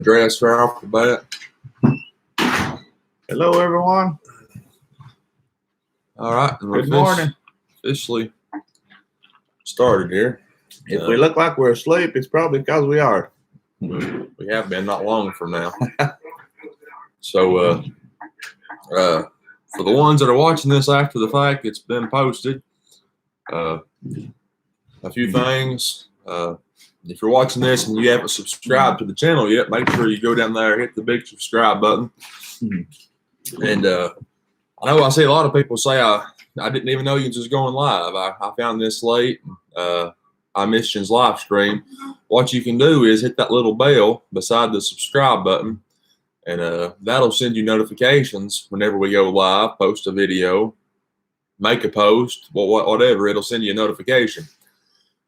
Dress right off the bat. Hello, everyone. All right. Good morning. Officially started here. If we look like we're asleep, it's probably because we are. We have been not long from now. So, for the ones that are watching this after the fact, it's been posted. A few things. If you're watching this and you haven't subscribed to the channel yet, make sure you go down there, hit the big subscribe button. And I know I see a lot of people say I didn't even know you was just going live. I found this late. I missed your live stream. What you can do is hit that little bell beside the subscribe button, and that'll send you notifications whenever we go live, post a video, make a post, whatever. It'll send you a notification.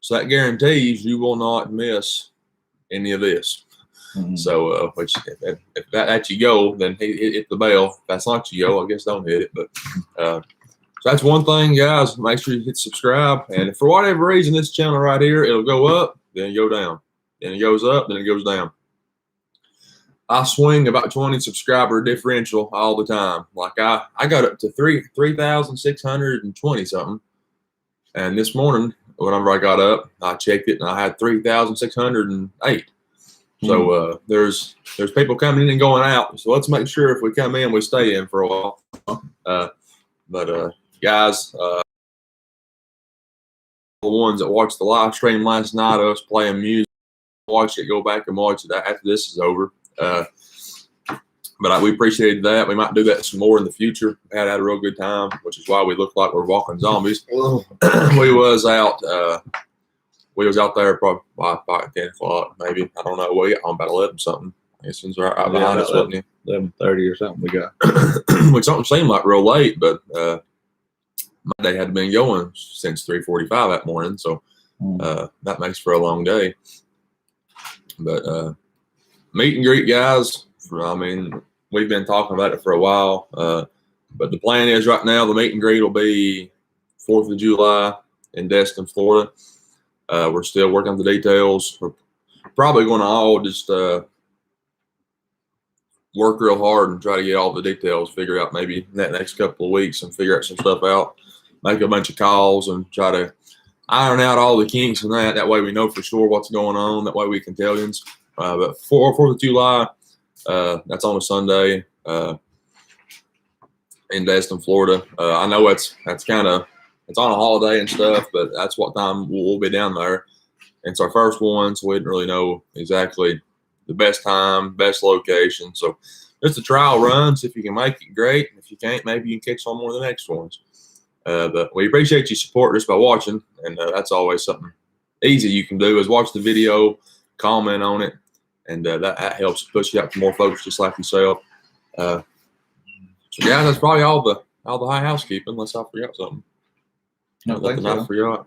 So that guarantees you will not miss any of this. So, which if that's you go, then hit the bell. If that's not you go, I guess don't hit it. But so that's one thing, guys. Make sure you hit subscribe. And if for whatever reason this channel right here, it'll go up, then it go down, then it goes up, then it goes down. I swing about 20 subscriber differential all the time. Like I got up to 3,620 something, and this morning, whenever I got up, I checked it and I had 3,608. So there's people coming in and going out. So let's make sure if we come in, we stay in for a while. But guys, the ones that watched the live stream last night, us playing music, watch it, go back and watch it after this is over. But we appreciated that. We might do that some more in the future. We had a real good time, which is why we look like we're walking zombies. we was out there probably by 10 o'clock, maybe. I don't know. We got home about 11 something. It seems right behind us, wasn't it? 11:30 or something we got. Which something seemed like real late, but my day had been going since 3:45 that morning, so that makes for a long day. But meet and greet, guys. I mean, we've been talking about it for a while, but the plan is right now the meet and greet will be 4th of July in Destin, Florida. We're still working on the details. We're probably going to all just work real hard and try to get all the details figured out maybe in that next couple of weeks and figure out some stuff out, make a bunch of calls and try to iron out all the kinks and that. That way we know for sure what's going on. That way we can tell you. But 4th of July, that's on a Sunday in Destin, Florida. I know it's kind of, it's on a holiday and stuff, but that's what time we'll be down there. And it's our first one, so we didn't really know exactly the best time, best location. So just a trial run. So if you can make it, great. If you can't, maybe you can catch on one of the next ones. But we appreciate your support just by watching, and that's always something easy you can do is watch the video, comment on it, and that helps push you out to more folks just like yourself. So yeah, that's probably all the high housekeeping, unless I forgot something. Nothing I forgot.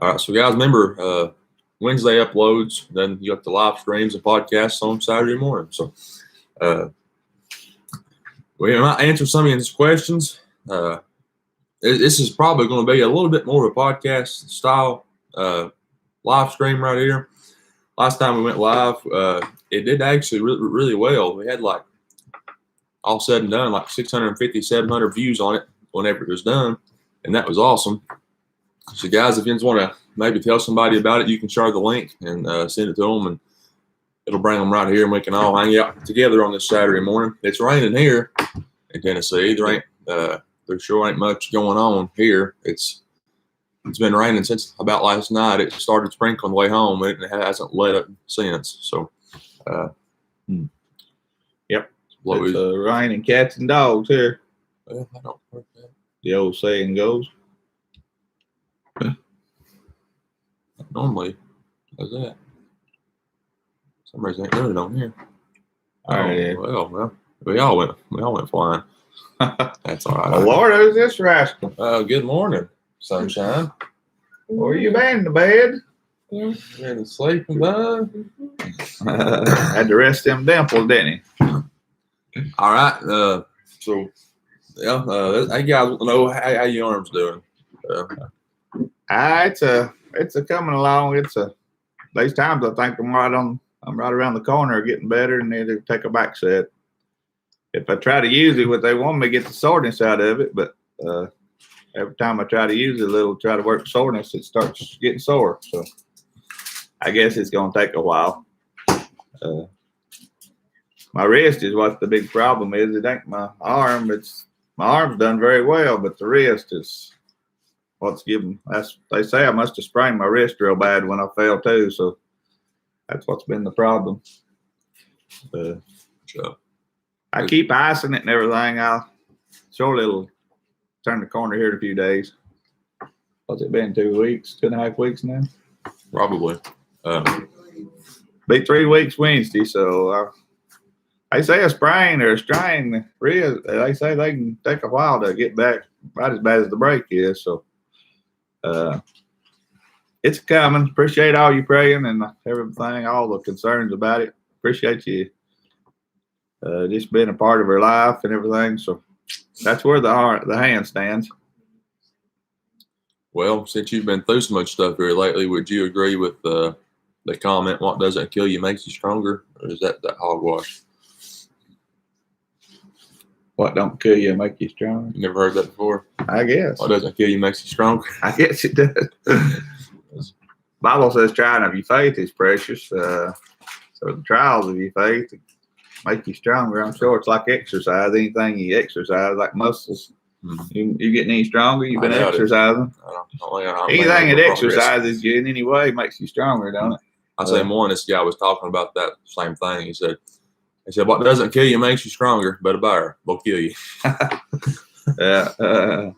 All right, so guys, remember Wednesday uploads, then you have the live streams and podcasts on Saturday morning. So we might answer some of these questions. This is probably going to be a little bit more of a podcast style live stream right here. Last time we went live, it did actually really well. We had like all said and done like 650, 700 views on it whenever it was done. And that was awesome. So, guys, if you just want to maybe tell somebody about it, you can share the link and send it to them, and it'll bring them right here, and we can all hang out together on this Saturday morning. It's raining here in Tennessee. There sure ain't much going on here. It's been raining since about last night. It started sprinkling the way home, and it hasn't let up since. So, yep, it's raining cats and dogs here. Well, I don't work that. The old saying goes. Normally does that. For some reason ain't doing it on here. All right. Well, we all went flying. That's all right. Oh, Lord, who's this rascal? Good morning, sunshine. Where you been in the bed? In the sleeping bag. Had to rest them dimples, didn't he? All right. So yeah, hey guys want to know how your arm's doing. It's a coming along. These times I think I'm right on I'm right around the corner getting better, and then they take a back set. If I try to use it, what they want me to get the soreness out of it, but every time I try to use it, try to work soreness, it starts getting sore. So I guess it's going to take a while. My wrist is what the big problem is. It ain't my arm. My arm's done very well, but the wrist is what's giving. They say I must have sprained my wrist real bad when I fell too. So that's what's been the problem. Sure. I keep icing it and everything. Surely it'll turn the corner here in a few days. What's it been? 2 weeks, 2.5 weeks now? Probably. Be 3 weeks Wednesday. So they say a sprain or a strain. They say they can take a while to get back, right as bad as the break is. So it's coming. Appreciate all you praying and everything, all the concerns about it. Appreciate you just being a part of her life and everything. So that's where the hand stands. Well, since you've been through so much stuff here lately, would you agree with the comment, "What doesn't kill you makes you stronger"? Or is that hogwash? What don't kill you make you stronger? You never heard that before? I guess. What doesn't kill you makes you stronger? I guess it does. Bible says trying of your faith is precious. So the trials of your faith make you stronger. I'm sure it's like exercise. Anything you exercise, like muscles. Mm-hmm. You getting any stronger? You've been exercising. Anything that exercises you in any way makes you stronger, don't it? I say more. This guy was talking about that same thing. He said, "What doesn't kill you makes you stronger, but a bear will kill you." Yeah.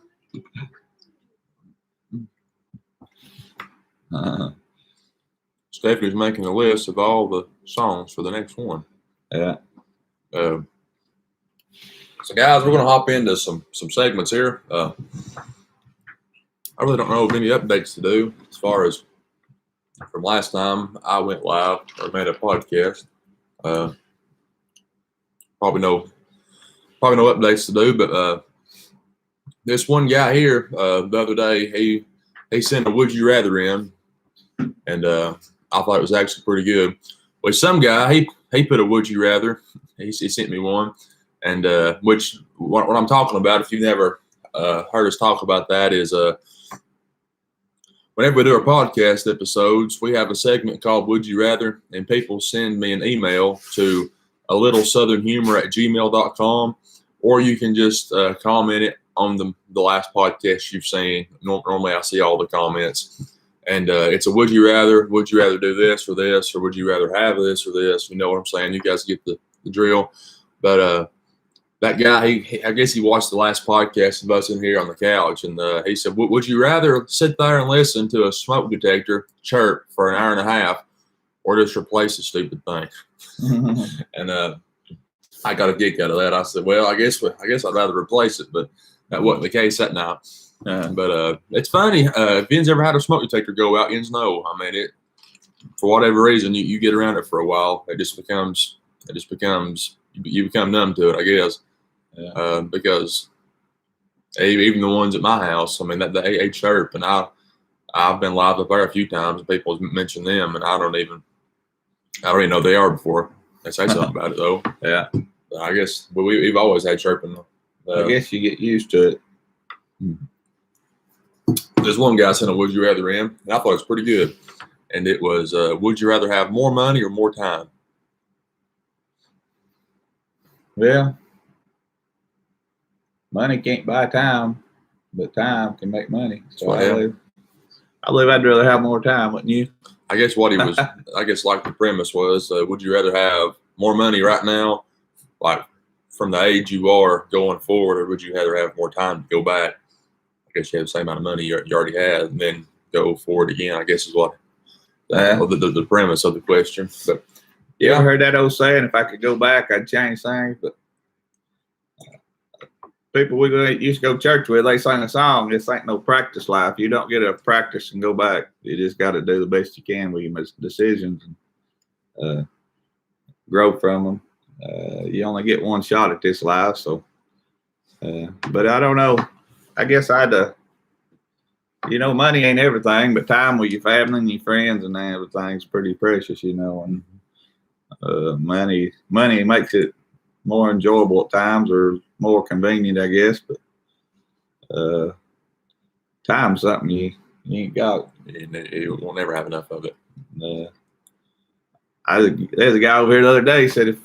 Stephanie's making a list of all the songs for the next one. Yeah. So, guys, we're going to hop into some segments here. I really don't know of any updates to do as far as from last time I went live or made a podcast. Probably no updates to do, but this one guy here the other day, he sent a "Would You Rather" in, and I thought it was actually pretty good. Well, some guy he put a "Would You Rather." He sent me one, and which what I'm talking about, if you've never heard us talk about that, is whenever we do our podcast episodes, we have a segment called "Would You Rather," and people send me an email to alittlesouthernhumor@gmail.com, or you can just comment it on the last podcast you've seen. Normally I see all the comments, and it's a "Would you rather? Would you rather do this or this, or would you rather have this or this?" You know what I'm saying? You guys get the drill. But that guy, I guess he watched the last podcast of us in here on the couch, and he said, "Would you rather sit there and listen to a smoke detector chirp for an hour and a half, or just replace the stupid thing?" And I got a kick out of that. I said, "Well, I guess I'd rather replace it," but that wasn't the case that night. But it's funny. If you've ever had a smoke detector go out, you know. I mean, it, for whatever reason, you get around it for a while, you become numb to it, I guess. Yeah. Because even the ones at my house, I mean, they chirp, and I've been live up there a few times, and people mention them, and I don't even know who they are before they say something about it, though. Yeah. I guess we've always had chirping. I guess you get used to it. There's one guy sent a "Would You Rather" in, and I thought it was pretty good. And it was, would you rather have more money or more time? Well, money can't buy time, but time can make money. So I believe I'd rather have more time, wouldn't you? I guess what he was, I guess like the premise was, would you rather have more money right now, like from the age you are going forward, or would you rather have more time to go back? I guess you have the same amount of money you already had, and then go forward again, I guess is what the premise of the question. But yeah, I heard that old saying, if I could go back, I'd change things. But people we used to go to church with, they sang a song, "This ain't no practice life." You don't get to practice and go back. You just got to do the best you can with your decisions and grow from them. You only get one shot at this life. So, but I don't know. I guess money ain't everything, but time with your family and your friends and everything's pretty precious, and Money makes it more enjoyable at times, or more convenient, I guess. But time's something you ain't got. You will never have enough of it. There's a guy over here the other day said if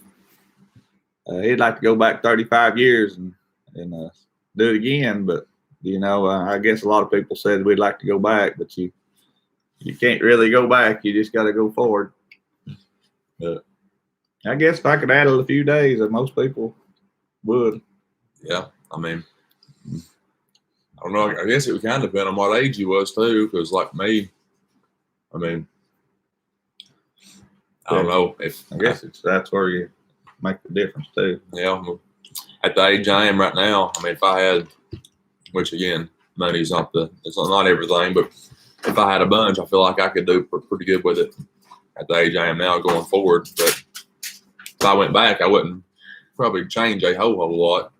he'd like to go back 35 years and do it again, but I guess a lot of people said we'd like to go back, but you can't really go back. You just got to go forward. But I guess if I could add a few days, most people would. Yeah, I mean, I don't know. I guess it would kind of depend on what age he was too, because like me, I mean, I don't know if I guess that's where you make the difference too. Yeah, at the age I am right now, I mean, if I had, which again, money's it's not everything, but if I had a bunch, I feel like I could do pretty good with it at the age I am now going forward. But if I went back, I wouldn't probably change a whole lot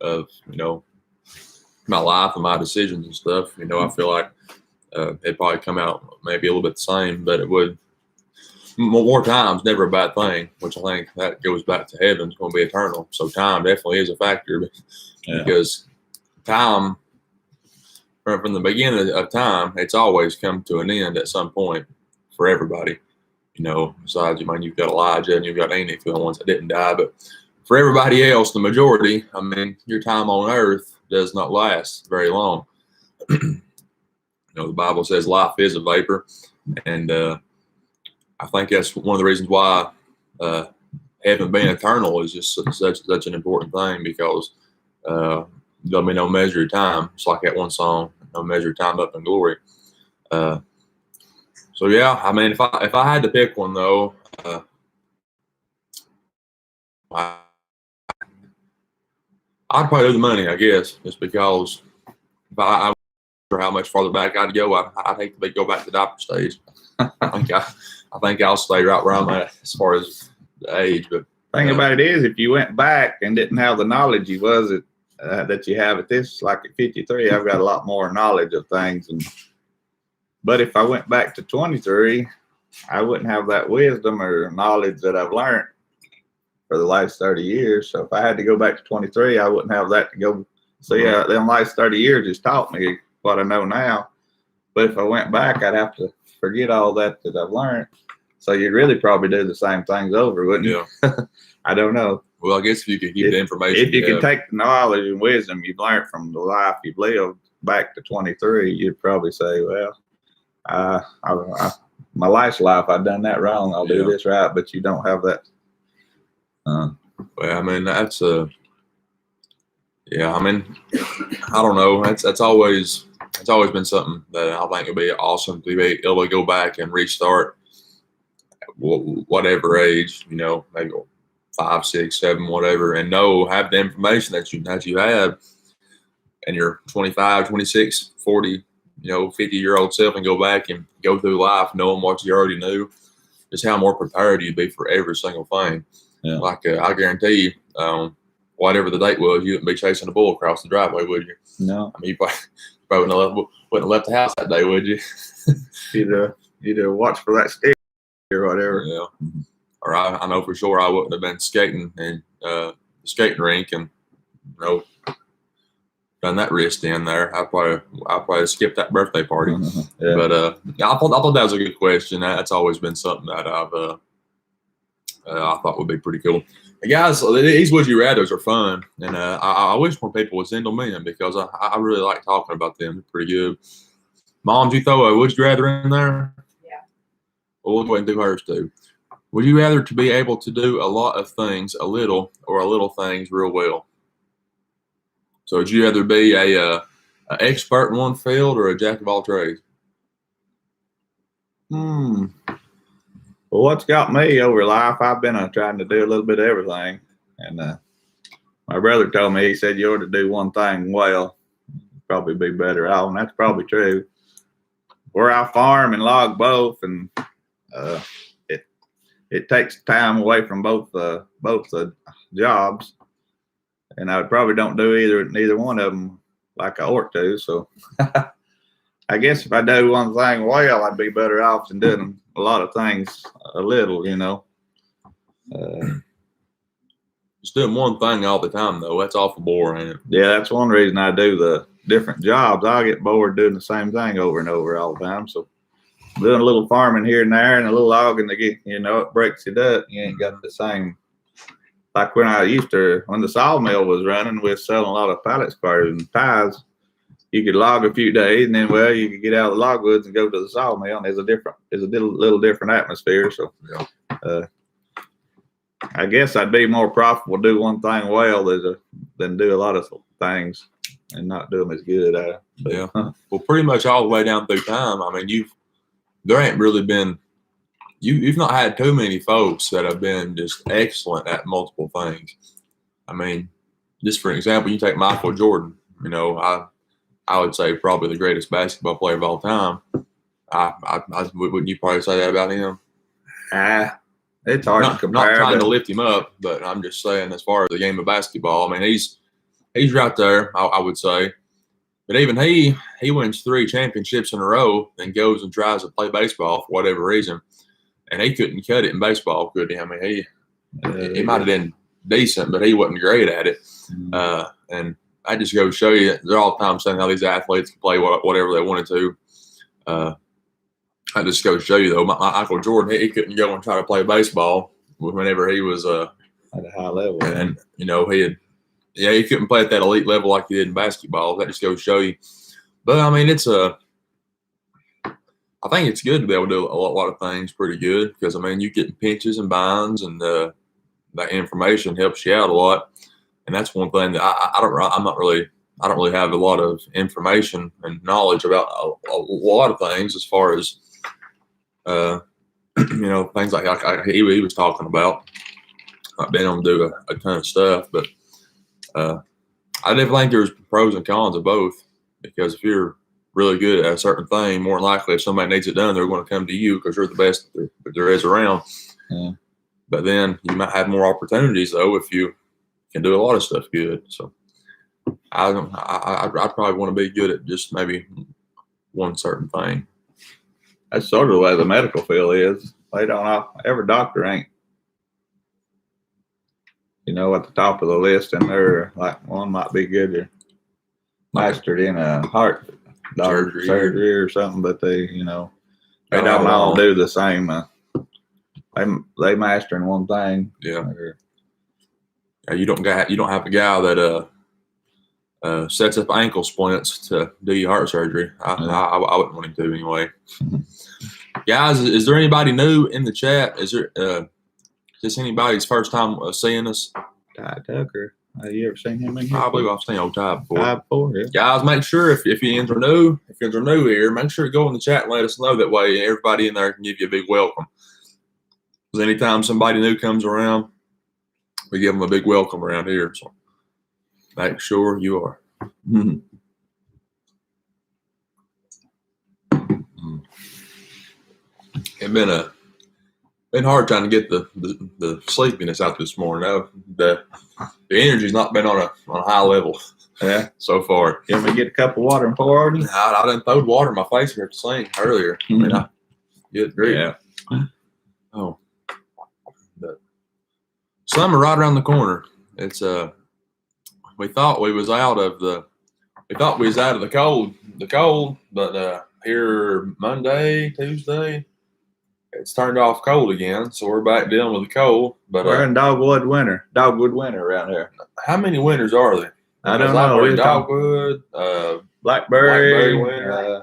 of my life and my decisions and stuff. I feel like it'd probably come out maybe a little bit the same, but it would. More time's never a bad thing, which I think that goes back to heaven's going to be eternal. So time definitely is a factor, because time, from the beginning of time, it's always come to an end at some point for everybody. Besides, you've got Elijah and you've got Enoch, the ones that didn't die, but for everybody else, the majority, I mean, your time on earth does not last very long. The Bible says life is a vapor, and I think that's one of the reasons why heaven being eternal is just such an important thing, because there'll be no measure of time. It's like that one song, "No measure of time up in glory." So yeah, I mean, if I had to pick one though, I'd probably do the money, I guess, just because if I sure how much farther back I'd go, I'd hate to go back to the diaper stage. I think I'll stay right where I'm at as far as the age. But thing about it is, if you went back and didn't have the knowledge that you have at this, like at 53, I've got a lot more knowledge of things. But if I went back to 23, I wouldn't have that wisdom or knowledge that I've learned for the last 30 years. So if I had to go back to 23, I wouldn't have that to go. So yeah, the last 30 years has taught me what I know now. But if I went back, I'd have to forget all that I've learned. So you'd really probably do the same things over, wouldn't you? Yeah. I don't know. Well, I guess if you could keep the information. If you could take the knowledge and wisdom you've learned from the life you've lived back to 23, you'd probably say, well, my life's life, I've done that wrong. I'll do this right. But you don't have that. Well, I mean, that's yeah, I mean, I don't know. That's always been something that I think would be awesome to be able to go back and restart at whatever age, maybe 5, 6, 7, whatever, and have the information that you have, and your 25, 26, 40, 50-year-old self, and go back and go through life knowing what you already knew. Just how more prepared you'd be for every single thing. Yeah. Like I guarantee you, whatever the date was, you wouldn't be chasing a bull across the driveway, would you? No. I mean, you probably wouldn't have left the house that day, would you? You'd watch for that stick or whatever. Yeah. Or I know for sure I wouldn't have been skating in the skating rink and done that wrist in there. I probably skipped that birthday party. Yeah. But I thought that was a good question. That's always been something that I thought would be pretty cool. Hey guys, these would you rather's are fun, and I wish more people would send them in, because I really like talking about them. They're pretty good. Mom, did you throw a would you rather in there? Yeah. Well, we'll go ahead and do hers too. Would you rather to be able to do a lot of things a little, or a little things real well? So would you rather be a expert in one field or a jack of all trades? Well, what's got me over life, I've been trying to do a little bit of everything. And my brother told me, he said, you ought to do one thing well, probably be better off. And that's probably true. Where I farm and log both, and it takes time away from both the jobs. And I probably don't do neither one of them like I ought to. So I guess if I do one thing well, I'd be better off than doing a lot of things a little, Just doing one thing all the time, though, that's awful boring, ain't it? Yeah, that's one reason I do the different jobs. I get bored doing the same thing over and over all the time. So doing a little farming here and there and a little logging to get, it breaks it up. You ain't got the same. Like when the sawmill was running, we were selling a lot of pallet squares and ties. You could log a few days and then, you could get out of the logwoods and go to the sawmill. And there's a little different atmosphere. So, I guess I'd be more profitable to do one thing well than do a lot of things and not do them as good. Well, pretty much all the way down through time. I mean, there ain't really been, you've not had too many folks that have been just excellent at multiple things. I mean, just for example, you take Michael Jordan. I would say probably the greatest basketball player of all time. Wouldn't you probably say that about him? It's hard to compare. Not trying to lift him up, but I'm just saying as far as the game of basketball, I mean, he's right there, I would say. But even he wins 3 championships in a row and goes and tries to play baseball for whatever reason. And he couldn't cut it in baseball, could he? I mean, he might have been decent, but he wasn't great at it. And I just go show you, they're all the time saying how these athletes can play whatever they wanted to. I just go show you, though, Michael Jordan, he couldn't go and try to play baseball whenever he was at a high level. And, he couldn't play at that elite level like he did in basketball. That just goes to show you. But, I mean, I think it's good to be able to do a lot of things pretty good because, I mean, you get pinches and binds and that information helps you out a lot. And that's one thing that I don't really have a lot of information and knowledge about a lot of things as far as, things like he was talking about. I've been able to do a ton of stuff, but I definitely think there's pros and cons of both because if you're really good at a certain thing, more than likely if somebody needs it done, they're going to come to you because you're the best there is around. Yeah. But then you might have more opportunities, though, if you can do a lot of stuff good. So I probably want to be good at just maybe one certain thing. That's sort of the way the medical field is. Every doctor ain't, at the top of the list, and they're like one might be good or mastered in a heart surgery or something, but they don't all do the same. They master in one thing. Yeah. You don't have a guy that sets up ankle splints to do your heart surgery. I wouldn't want him to anyway. Guys, is there anybody new in the chat? Is this anybody's first time seeing us? Ty Tucker. Have you ever seen him in here? I believe I've seen old Ty before. Yeah. Guys, make sure if you are new here, make sure to go in the chat and let us know. That way everybody in there can give you a big welcome. Because anytime somebody new comes around, we give them a big welcome around here. So make sure you are. It's been hard trying to get the sleepiness out this morning. The energy's not been on a high level so far. You want me to get a cup of water and pour on you? I done throwed water in my face here at the sink earlier. I mean, good grief. Yeah. Oh. But summer right around the corner. It's we thought we was out of the cold, but here Monday, Tuesday, it's turned off cold again, so we're back dealing with the cold. But we're in dogwood winter around here. How many winters are there? I don't know. Dogwood, blackberry winter.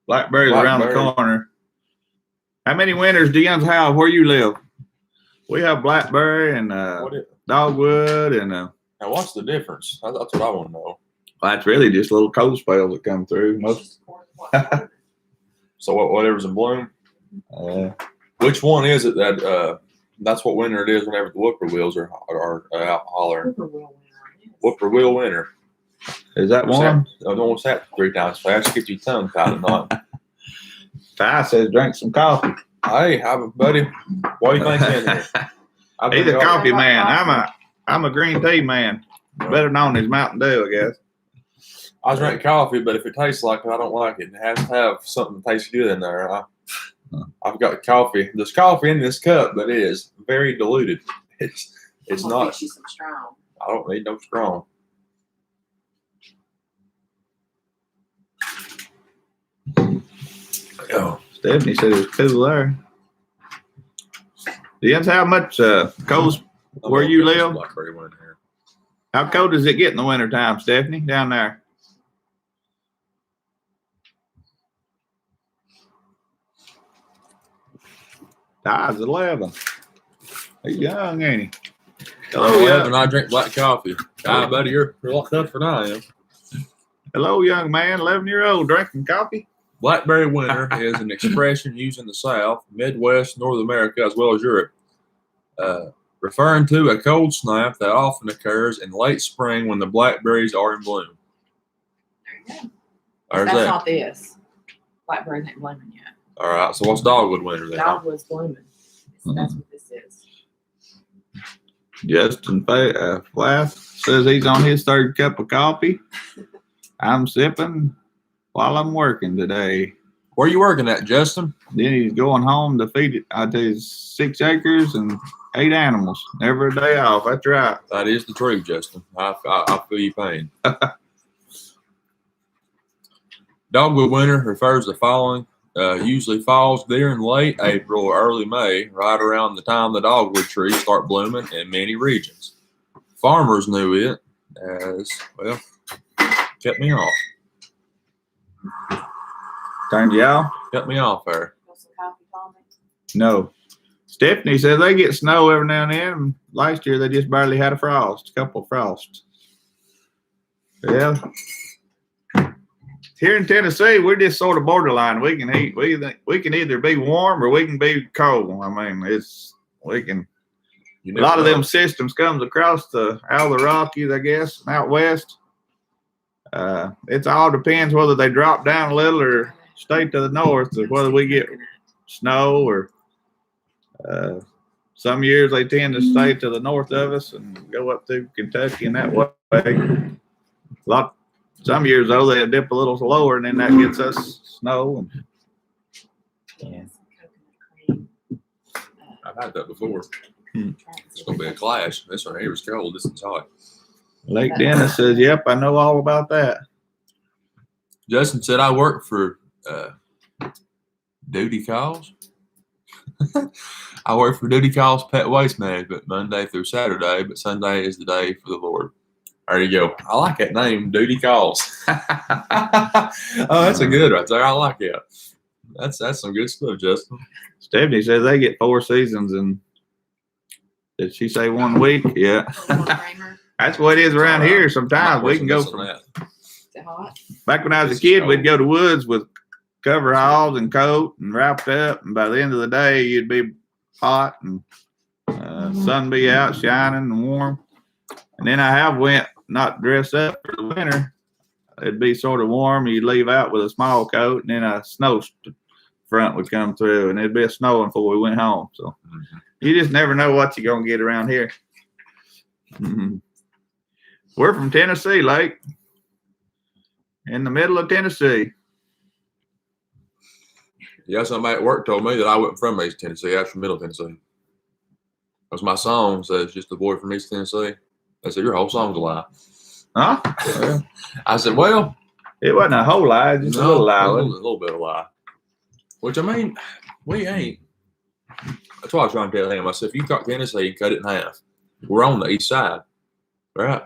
Blackberry's around the corner. How many winters do you have where you live? We have blackberry and dogwood and. Now, what's the difference? That's what I want to know. Well, it's really just little cold spells that come through. So whatever's in bloom. Which one is it that's what winter it is whenever the whippoorwills are out hollering? Whippoorwill winter. Is that one? I don't want to say it 3 times fast. Get your tongue tied or not. Ty says drink some coffee. Hey, buddy. What do you think? He's a coffee man. I'm a green tea man. Better known as Mountain Dew, I guess. I drink coffee, but if it tastes like it, I don't like it. It has to have something that tastes good in there. I've got coffee. There's coffee in this cup, but it is very diluted. It's I'm gonna not. fix you some strong. I don't need no strong. Oh, Stephanie said it was cool there. Jens, how much cold where you live? Blackberry one here. How cold does it get in the wintertime, Stephanie, down there? Ty's 11. He's young, ain't he? Hello, 11. I drink black coffee. Ah, buddy, you're a lot tougher than I am. Hello, young man, 11-year-old drinking coffee. Blackberry winter is an expression used in the South, Midwest, North America, as well as Europe, referring to a cold snap that often occurs in late spring when the blackberries are in bloom. There you go. There's That's that. not this. Blackberries ain't blooming yet. All right, so what's dogwood winter then? Dogwood's blooming. That's what this is. Justin Flath says he's on his third cup of coffee. I'm sipping while I'm working today. Where you working at, Justin? Then he's going home to feed it out to his 6 acres and 8 animals. Never a day off. That's right. That is the truth, Justin. I feel your pain. Dogwood winter refers to the following. Usually falls during late April or early May, right around the time the dogwood trees start blooming in many regions. Farmers knew it as, well, cut me off. Turned you out? Cut me off there. Want some coffee, Tommy? No. Stephanie says they get snow every now and then. Last year they just barely had a couple of frosts. Yeah. Here in Tennessee, we're just sort of borderline. We can eat. We can either be warm or we can be cold. I mean, a lot of them systems comes across all the Rockies, I guess, out west. It all depends whether they drop down a little or stay to the north, or whether we get snow or some years they tend to stay to the north of us and go up through Kentucky and that way. Some years though they dip a little lower and then that gets us snow. Yes, coconut cream. I've had that before. It's gonna be a clash. This one here is cold. This one's hot. Lake Dennis says, "Yep, I know all about that." Justin said, "I work for Duty Calls." I work for Duty Calls Pet Waste Management Monday through Saturday, but Sunday is the day for the Lord. There you go. I like that name, Duty Calls. Oh, that's a good right there. I like it. That's some good stuff, Justin. Stephanie says they get 4 seasons, and did she say 1 week? Yeah. That's what it is around here. Sometimes we can go from Is it hot? back when I was a kid, we'd go to woods with coveralls and coat and wrapped up, and by the end of the day, you'd be hot and sun be out shining and warm. And then I went not dressed up for the winter. It'd be sort of warm. You'd leave out with a small coat, and then a snow front would come through, and it'd be snowing before we went home. So you just never know what you're gonna get around here. We're from Tennessee, Lake, in the middle of Tennessee. Yeah, somebody at work told me that I wasn't from East Tennessee. I was from Middle Tennessee. Because my song says "Just a Boy from East Tennessee." They said, "Your whole song's a lie." Huh? Yeah. I said, "Well, it wasn't a whole lie, just a little lie. A little bit of lie." Which, I mean, we ain't. That's what I was trying to tell him. I said, if you cut Tennessee and cut it in half, we're on the east side, right?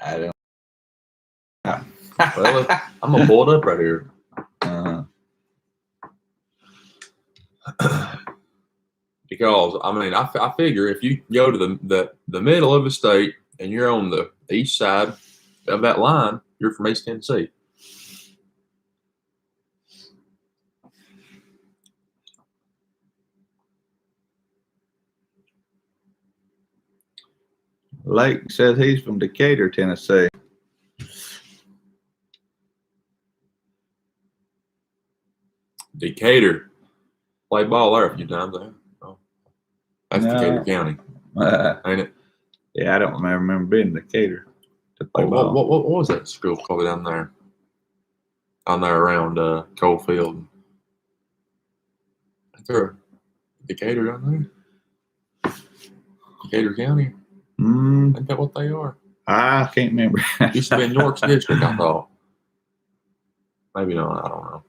I don't. Well, I'm gonna pull it up right here. Because I mean, I figure if you go to the middle of the state and you're on the east side of that line, you're from East Tennessee. Lake says he's from Decatur, Tennessee. Decatur. Played ball there a few times. Oh. That's No. Decatur County, ain't it? Yeah, I don't remember being in Decatur to play What ball. was that school called down there? on there around Coalfield. Is there a Decatur down there? Decatur County? Ain't that what they are? I can't remember. Used to be in York's district, I thought. Maybe not. I don't know.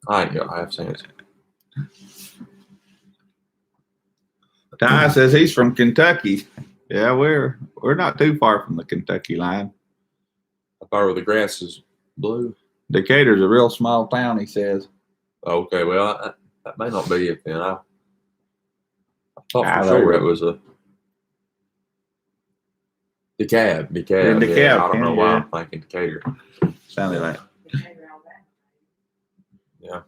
I have seen it. Ty says he's from Kentucky. Yeah, we're not too far from the Kentucky line. I thought where the grass is blue. Decatur's a real small town, he says. Okay, well, that may not be it then. I thought Ah, for there sure you it go. was a DeKalb. Yeah, DeKalb. Yeah, I don't know why yeah. I'm thinking Decatur. Sounded like. Yeah.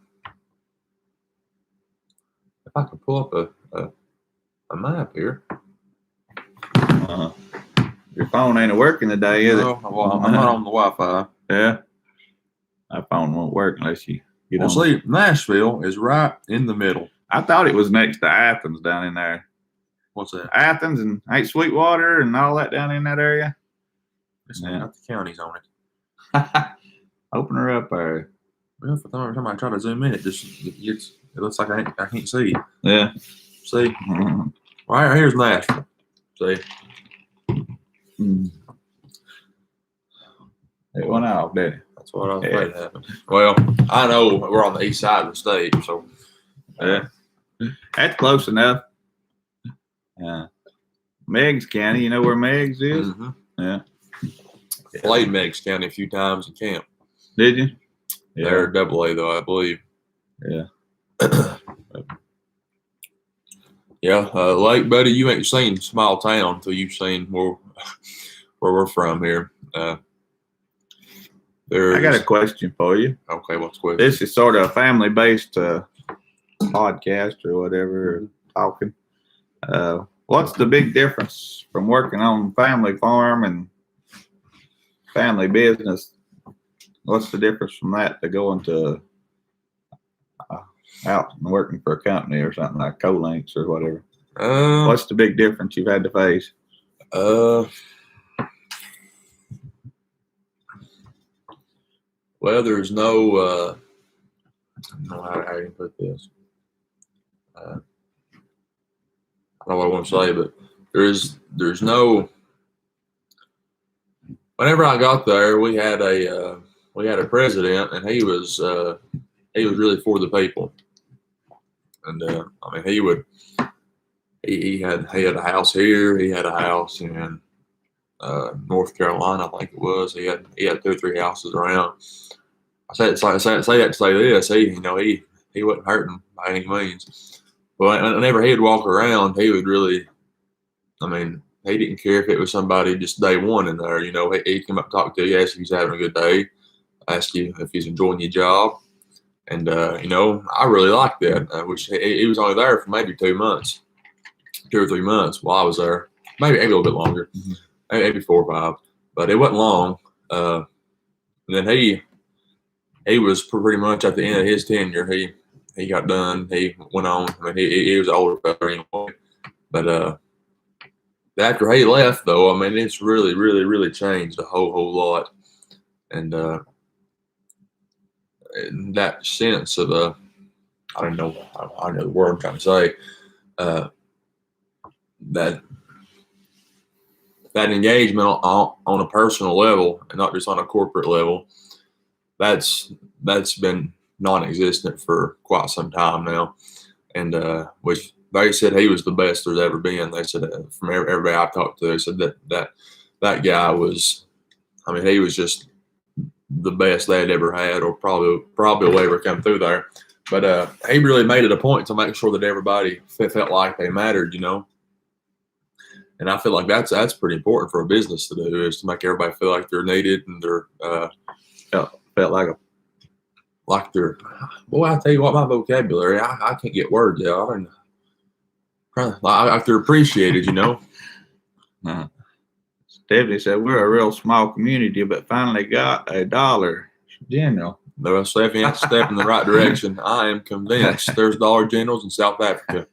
If I could pull up a map here. Your phone ain't working today, is it? No, well, I'm not on the Wi-Fi. Yeah. My phone won't work unless you get Well, on. see, Nashville is right in the middle. I thought it was next to Athens down in there. What's that? Athens and ain't Sweetwater and all that down in that area. It's Yeah. got the counties on it. Open her up there. Well, for every time I try to zoom in, it looks like I can't see. Yeah. See? Right here's Nashville. See? It went off, didn't it? That's what I was afraid happened. Well, I know we're on the east side of the state, so Yeah. That's close enough. Meigs County, you know where Meigs is? mhm. Yeah. Played Meigs County a few times in camp. Did you? They're double A though, I believe. Yeah. Yeah, Lake Buddy, you ain't seen small town until you've seen where we're from here. I got a question for you. Okay, what's the question? This is sort of a family-based podcast or whatever, talking. What's the big difference from working on family farm and family business? What's the difference from that to going to out and working for a company or something like Colinks or whatever? What's the big difference you've had to face? Well, there's no, I don't know how you put this. I don't know what I want to say, but there's no. Whenever I got there, we had a president, and he was really for the people, and I mean he had a house here, he had a house in North Carolina, I think it was. He had 2 or 3 houses around. I say that to say this. He wasn't hurting by any means. But whenever he'd walk around, he would really. I mean, he didn't care if it was somebody just day one in there. He'd come up and talk to you, ask if he's having a good day, ask you if he's enjoying your job, and I really liked that. Which he was only there for maybe 2 months, 2 or 3 months while I was there, maybe a little bit longer. Maybe 4 or 5, but it wasn't long. And then he was pretty much at the end of his tenure. He got done. He went on. I mean, he was an older brother anyway. But after he left, though, I mean, it's really, really, really changed a whole lot. And in that sense of I don't know the word I'm trying to say. That engagement on a personal level and not just on a corporate level, that's been non-existent for quite some time now. And which they said he was the best there's ever been. They said from everybody I've talked to, they said that guy was, I mean, he was just the best they'd ever had, or probably will ever come through there. But he really made it a point to make sure that everybody felt like they mattered, And I feel like that's pretty important for a business to do, is to make everybody feel like they're needed and they're Felt like they're. Boy, I tell you what, my vocabulary, I can't get words out. And like they're appreciated, Stephanie said, we're a real small community, but finally got a Dollar General. Though Stephanie, that's a step in the right direction. I am convinced there's Dollar Generals in South Africa.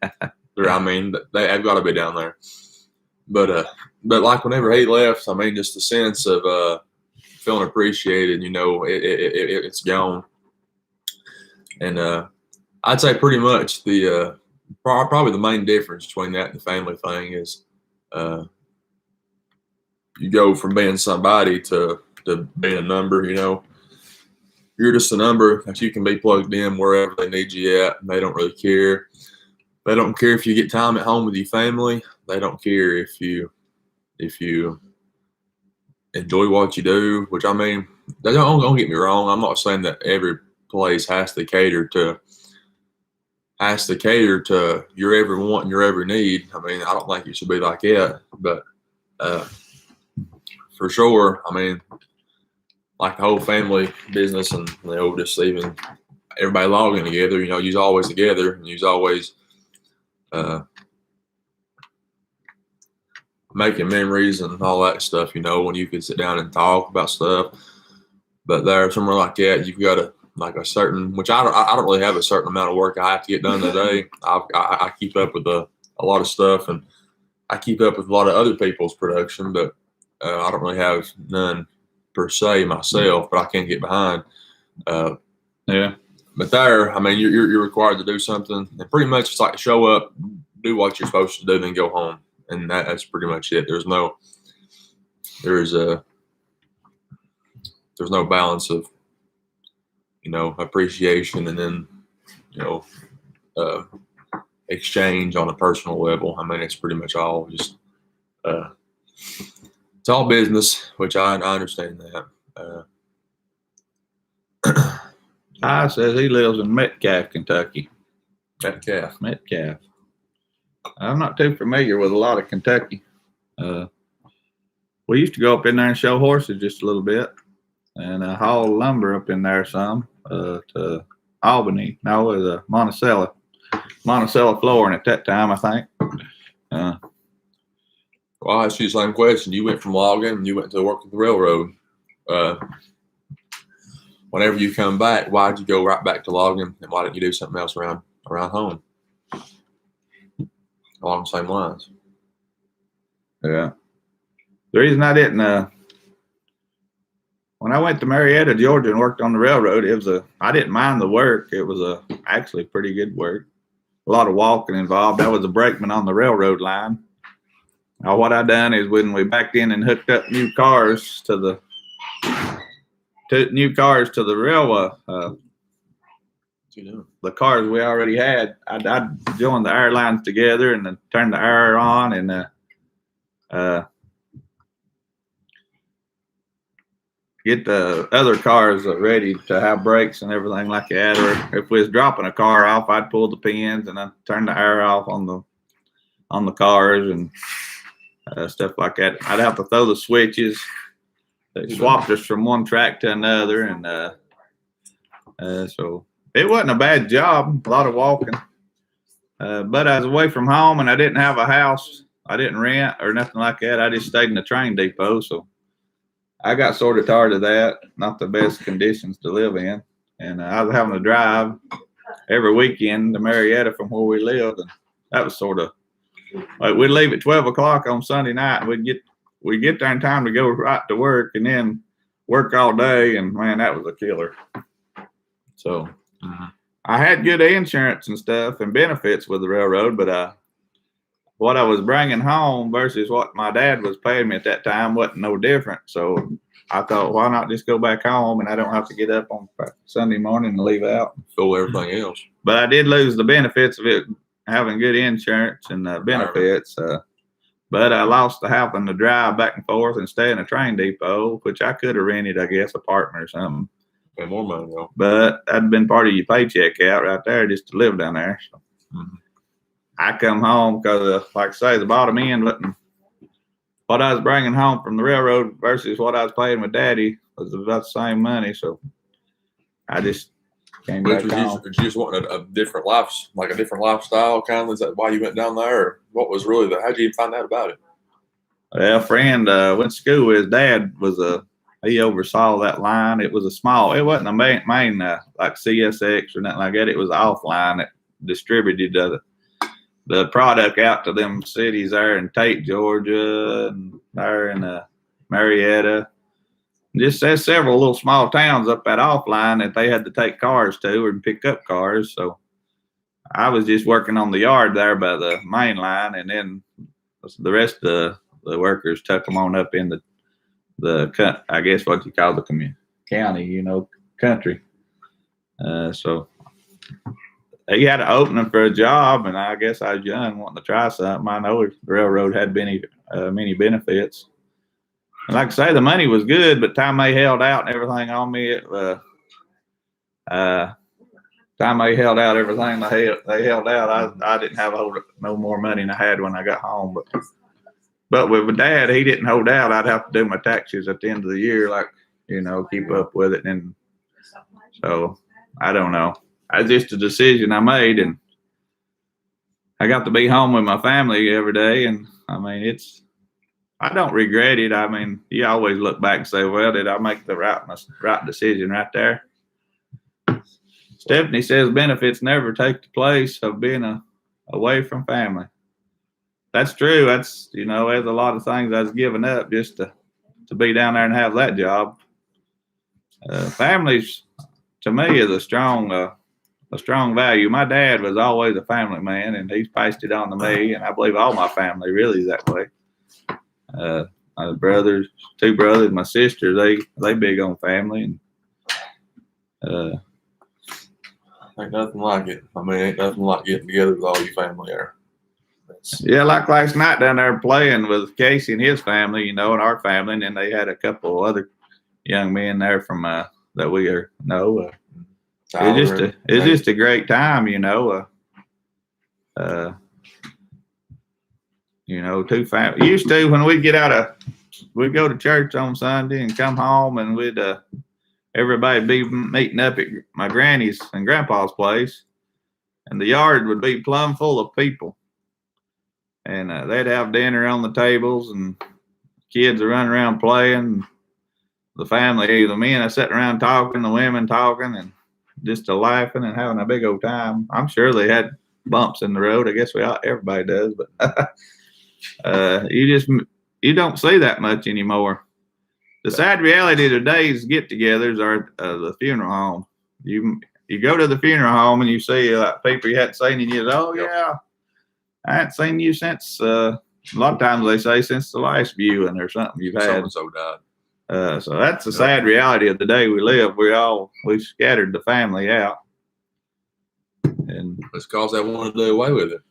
I mean, they have got to be down there. But like whenever he left, I mean, just the sense of feeling appreciated, it's gone. And I'd say pretty much the probably the main difference between that and the family thing is you go from being somebody to being a number. You're just a number that you can be plugged in wherever they need you at. And they don't really care. They don't care if you get time at home with your family. They don't care if you enjoy what you do. Which, I mean, don't get me wrong. I'm not saying that every place has to cater to your every want and your every need. I mean, I don't think it should be like that. But for sure, I mean, like the whole family business and just even everybody logging together, you's always together and you's always making memories and all that stuff, when you can sit down and talk about stuff. But there, somewhere like that, you've got a certain, which I don't really have a certain amount of work I have to get done today. I keep up with a lot of stuff, and I keep up with a lot of other people's production, but I don't really have none per se myself, but I can get behind. Yeah. But there, I mean, you're required to do something, and pretty much it's like show up, do what you're supposed to do, then go home, and that's pretty much it. There's no balance of appreciation and then exchange on a personal level. I mean, it's pretty much all just it's all business, which I understand that. Ty says he lives in Metcalf, Kentucky. Metcalf. I'm not too familiar with a lot of Kentucky. We used to go up in there and show horses just a little bit and haul lumber up in there some to Albany. No, it was Monticello flooring at that time, I think. Well, I'll ask you the same question. You went from logging and you went to work with the railroad. Whenever you come back, why did you go right back to logging, and why didn't you do something else around home along the same lines? Yeah. The reason I didn't, when I went to Marietta, Georgia, and worked on the railroad, I didn't mind the work. It was actually pretty good work. A lot of walking involved. I was a brakeman on the railroad line. Now, what I done is when we backed in and hooked up new cars to the railway, the cars we already had, I'd join the air lines together and then turn the air on and get the other cars ready to have brakes and everything like that. Or if we was dropping a car off, I'd pull the pins and I'd turn the air off on the cars and stuff like that. I'd have to throw the switches. They swapped us from one track to another, and so it wasn't a bad job. A lot of walking, but I was away from home and I didn't have a house. I didn't rent or nothing like that. I just stayed in the train depot, so I got sort of tired of that. Not the best conditions to live in, and I was having to drive every weekend to Marietta from where we lived, and that was sort of like we'd leave at 12 o'clock on Sunday night, and we'd get there in time to go right to work, and then work all day, and man, that was a killer. So I had good insurance and stuff and benefits with the railroad, but what I was bringing home versus what my dad was paying me at that time wasn't no different. So I thought, why not just go back home and I don't have to get up on Sunday morning and leave out. Fill everything else. But I did lose the benefits of it, having good insurance and benefits. But I lost the having to drive back and forth and stay in a train depot, which I could have rented, I guess, apartment or something. Pay more money though. But that'd been part of your paycheck out right there just to live down there. So I come home because, like I say, the bottom end wasn't what I was bringing home from the railroad versus what I was paying with Daddy was about the same money. So I just came back home. You just wanted a different life, like a different lifestyle, kind of. Is that why you went down there? Or what was really how'd you even find out about it? Well, a friend went to school with his dad. He oversaw that line. It was it wasn't a main like CSX or nothing like that. It was offline that distributed the product out to them cities there in Tate, Georgia, and there in Marietta. Just there's several little small towns up that offline that they had to take cars to or pick up cars. So I was just working on the yard there by the main line, and then the rest of the workers took them on up in the I guess what you call the county, country. So he had an opening for a job, and I guess I was young, wanting to try something. I know the railroad had many benefits. And like I say, the money was good, but time they held out and everything on me, time they held out everything they held out, I didn't have no more money than I had when I got home. But with my dad, he didn't hold out. I'd have to do my taxes at the end of the year, keep up with it. And so I don't know. It's just a decision I made, and I got to be home with my family every day. And I mean, I don't regret it. I mean, you always look back and say, well, did I make the right decision right there? Stephanie says benefits never take the place of being away from family. That's true. That's, there's a lot of things I was giving up just to be down there and have that job. Families, to me, is a strong value. My dad was always a family man, and he's passed it on to me, and I believe all my family really is that way. My brothers, 2 brothers, my sister, they big on family, and ain't nothing like it. I mean, ain't nothing like getting together with all your family there. Yeah, like last night down there playing with Casey and his family, and our family, and then they had a couple of other young men there from that we know. It's just a great time, 2 families. Used to, when we'd go to church on Sunday and come home, and we'd everybody be meeting up at my granny's and grandpa's place, and the yard would be plumb full of people, and they'd have dinner on the tables, and kids are running around playing. The family, the men are sitting around talking, the women talking, and just laughing and having a big old time. I'm sure they had bumps in the road. I guess everybody does, but you don't see that much anymore. The sad reality of today's get-togethers are the funeral home. You go to the funeral home and you see people you hadn't seen in years. Oh yeah, I hadn't seen you since. A lot of times they say since the last viewing or something you've had. So-and-so died. So that's the sad reality of the day we live. We scattered the family out, and it's because they want to do away with it.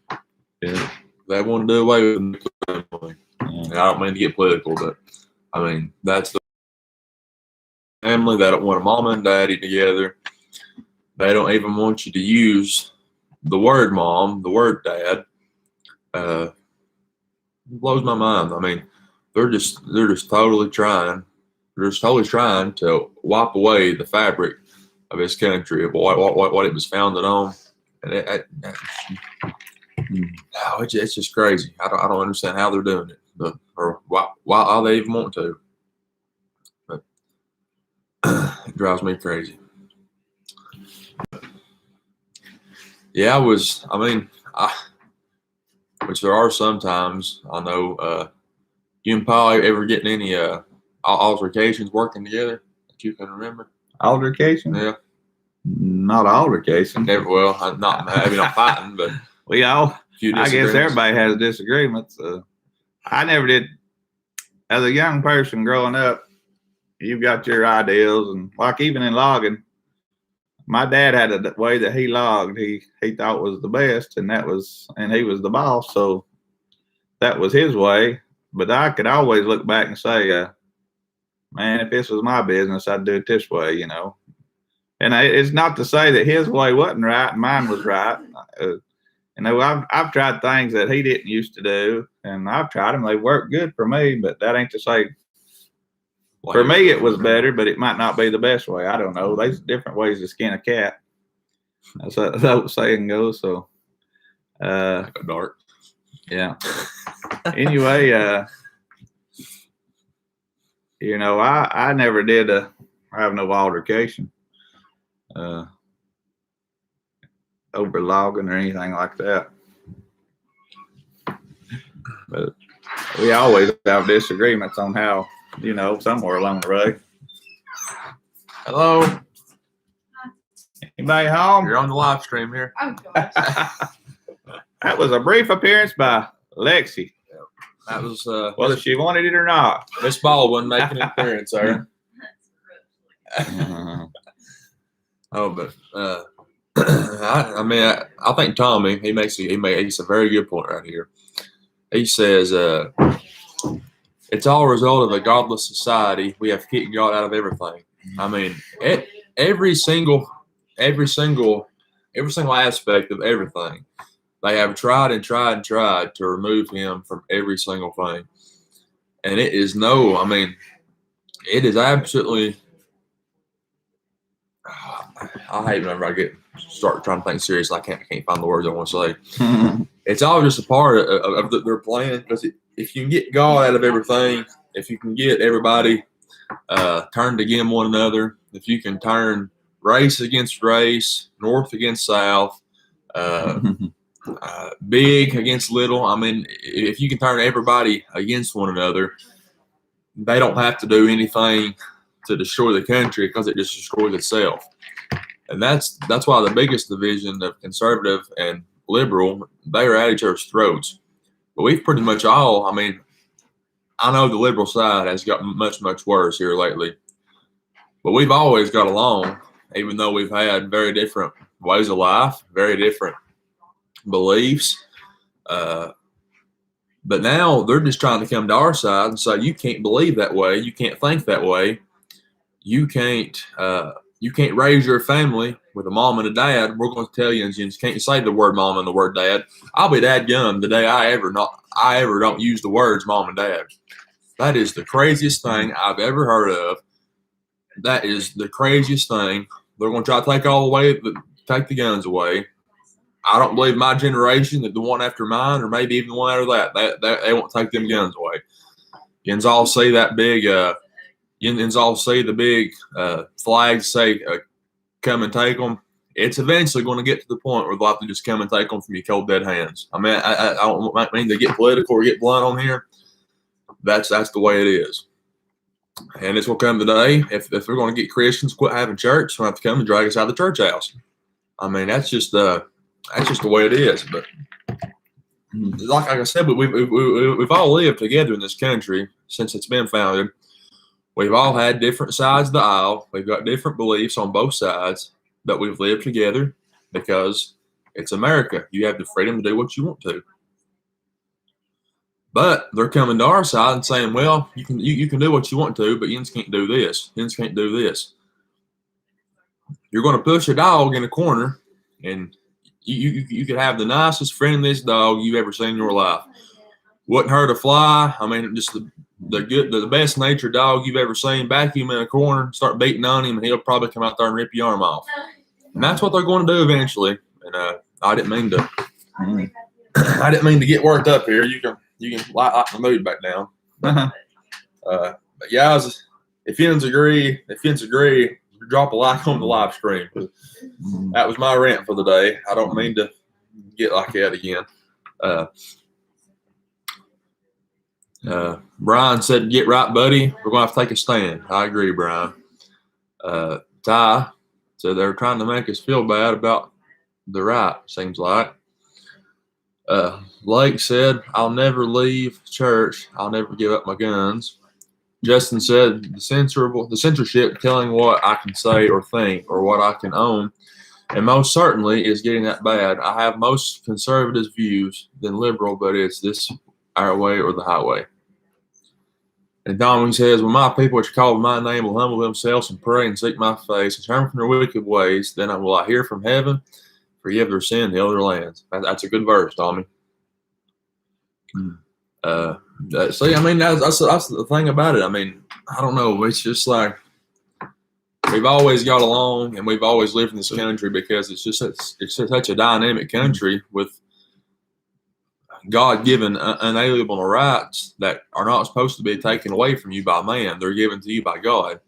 Yeah. They want to do away with the family. And I don't mean to get political, but I mean that's the family. They don't want a mom and daddy together. They don't even want you to use the word mom, the word dad. It blows my mind. I mean, they're just totally trying. They're just totally trying to wipe away the fabric of this country, of what it was founded on. And it's just crazy. I don't understand how they're doing it, or why they even want to. But it drives me crazy. Yeah, which there are sometimes. I know you and Paul ever getting any altercations working together that you can remember? Altercation? Yeah. Not altercation. Never. Well, maybe not fighting, but I guess everybody has disagreements. I never did. As a young person growing up, you've got your ideals, and like even in logging, my dad had a way that he logged. He thought was the best, and he was the boss, so that was his way. But I could always look back and say, man, if this was my business, I'd do it this way, And it's not to say that his way wasn't right and mine was right. I've tried things that he didn't used to do, and I've tried them. They work good for me, but that ain't to say for me it was better, but it might not be the best way. I don't know. There's different ways to skin a cat. That's how the saying goes. So, dark. Yeah. Anyway, I never did have no altercation over logging or anything like that. But we always have disagreements on how, somewhere along the way. Hello. Anybody home? You're on the live stream here. Oh, gosh. That was a brief appearance by Lexi, That was whether she wanted it or not. Miss Baldwin making an appearance there. Oh, but I mean, I think Tommy he makes a very good point right here. He says it's all a result of a godless society. We have kicked God out of everything. I mean, every single aspect of everything. They have tried and tried and tried to remove him from every single thing, and it is it is absolutely. I hate whenever I start trying to think serious. I can't find the words I want to say. It's all just a part of their plan. Because if you can get God out of everything, if you can get everybody turned against one another, if you can turn race against race, north against south, big against little. I mean, if you can turn everybody against one another, they don't have to do anything to destroy the country because it just destroys itself. And that's why the biggest division of conservative and liberal, they are at each other's throats. But we've pretty much all, I mean, I know the liberal side has gotten much, much worse here lately. But we've always got along, even though we've had very different ways of life, very different beliefs. But now they're just trying to come to our side and say, you can't believe that way. You can't think that way. You can't raise your family with a mom and a dad. We're going to tell you, and you can't say the word mom and the word dad. I'll be dadgum the day I ever don't use the words mom and dad. That is the craziest thing I've ever heard of. That is the craziest thing. They're going to try to take the guns away. I don't believe my generation, the one after mine, or maybe even the one after that, they won't take them guns away. You all see that big. Indians all see the big flags say, come and take them. It's eventually going to get to the point where they'll have to just come and take them from your cold, dead hands. I mean, I don't mean to get political or get blunt on here. That's the way it is. And it's going to come today. If they're going to get Christians quit having church, they'll have to come and drag us out of the church house. I mean, that's just the way it is. But like I said, we've all lived together in this country since it's been founded. We've all had different sides of the aisle. We've got different beliefs on both sides, but we've lived together because it's America. You have the freedom to do what you want to. But they're coming to our side and saying, well, you can do what you want to, but you can't do this. You can't do this. You're going to push a dog in a corner, and you could have the nicest, friendliest dog you've ever seen in your life. Wouldn't hurt a fly. I mean, just the best natured dog you've ever seen. Back him in a corner, start beating on him, and he'll probably come out there and rip your arm off. And that's what they're going to do eventually. And I didn't mean to get worked up here. You can light the mood back down. But guys, if you agree, drop a like on the live stream. That was my rant for the day. I don't mean to get like that again. Brian said, get right, buddy. We're going to have to take a stand. I agree, Brian. Ty said they're trying to make us feel bad about the right, seems like. Lake said, I'll never leave church. I'll never give up my guns. Justin said, the censorship telling what I can say or think or what I can own, and most certainly is getting that bad. I have most conservative views than liberal, but it's this our way or the highway. And Dominic says, when my people which call my name will humble themselves and pray and seek my face and turn from their wicked ways, then will I hear from heaven, forgive their sin in the other lands. That's a good verse, Tommy. See, I mean, that's the thing about it. I mean, I don't know. It's just like we've always got along and we've always lived in this country because it's just such a dynamic country with God-given unalienable rights that are not supposed to be taken away from you by man. They're given to you by God.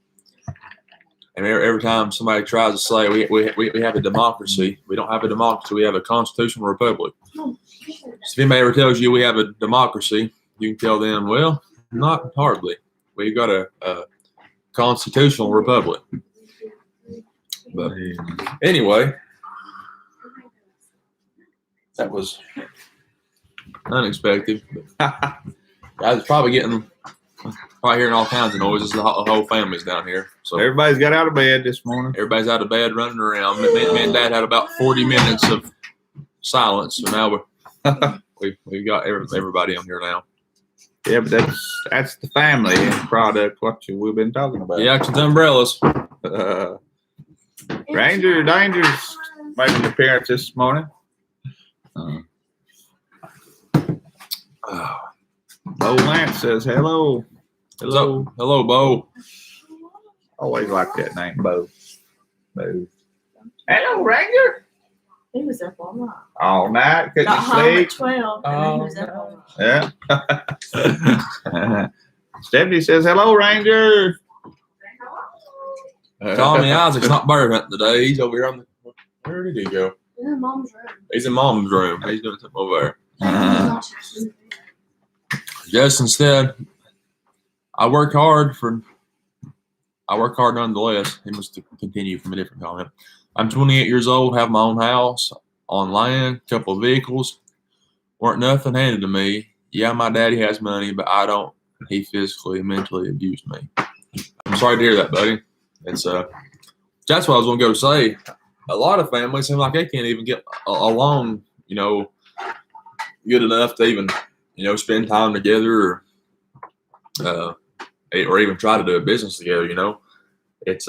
And every time somebody tries to say we have a democracy, we don't have a democracy. We have a constitutional republic. So if anybody ever tells you we have a democracy, you can tell them, well, not hardly. We've got a constitutional republic. But anyway, that was unexpected. Guys are probably hearing all kinds of noises. The whole family's down here. So Everybody's got out of bed this morning. everybody's out of bed running around. Me and Dad had about 40 minutes of silence. So now we've got everybody on here now. Yeah, but that's the family product. We've been talking about. Yeah, it's umbrellas. Ranger Danger's making an appearance this morning. Bo Lance says hello. Hello, Bo. Always like that name, Bo. Bo. Hello, Ranger. He was up all night. All night, couldn't Got home sleep. at 12. And he was up all Yeah. night. Stephanie says hello, Ranger. Tommy Isaac's not bird hunting today. He's over here on the. Where did he go? In Mom's room. He's in Mom's room. He's doing something over there. Uh, Justin said, I work hard nonetheless. He must continue from a different comment. I'm 28 years old, have my own house, on land, couple of vehicles. Weren't nothing handed to me. Yeah, my daddy has money, but I don't. He physically and mentally abused me. I'm sorry to hear that, buddy. It's that's what I was going to go to say. A lot of families seem like they can't even get along, good enough to even, spend time together or even try to do a business together, It's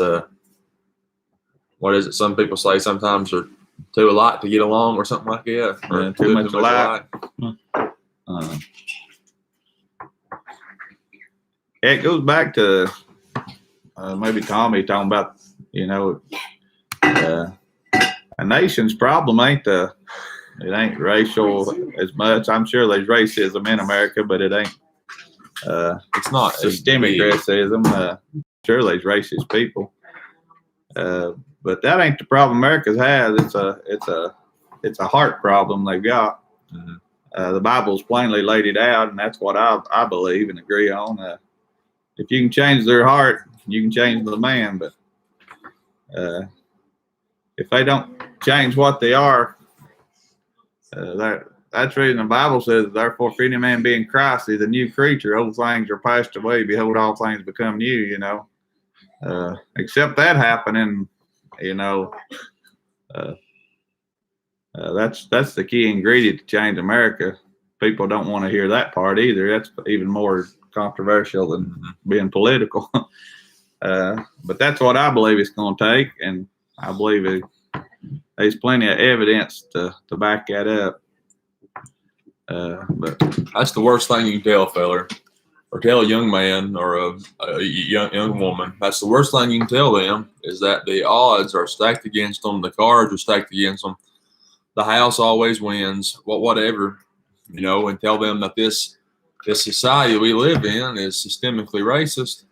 what is it? Some people say sometimes they're too alike to get along or something like that. Or Yeah, too much alike. It goes back to maybe Tommy talking about, a nation's problem ain't racial as much. I'm sure there's racism in America, but it ain't. It's not systemic racism. Sure, there's racist people, but that ain't the problem America has. It's a heart problem they've got. Mm-hmm. The Bible's plainly laid it out, and that's what I believe and agree on. If you can change their heart, you can change the man. But if they don't change what they are, that's the reason the Bible says, therefore, if any man be in Christ, he's a new creature. Old things are passed away. Behold, all things become new, Except that happening, that's the key ingredient to change America. People don't want to hear that part either. That's even more controversial than being political. But that's what I believe it's going to take, and I believe there's plenty of evidence to back that up. But that's the worst thing you can tell a feller, or tell a young man or a young woman. That's the worst thing you can tell them, is that the odds are stacked against them. The cards are stacked against them. The house always wins, whatever, and tell them that this society we live in is systemically racist.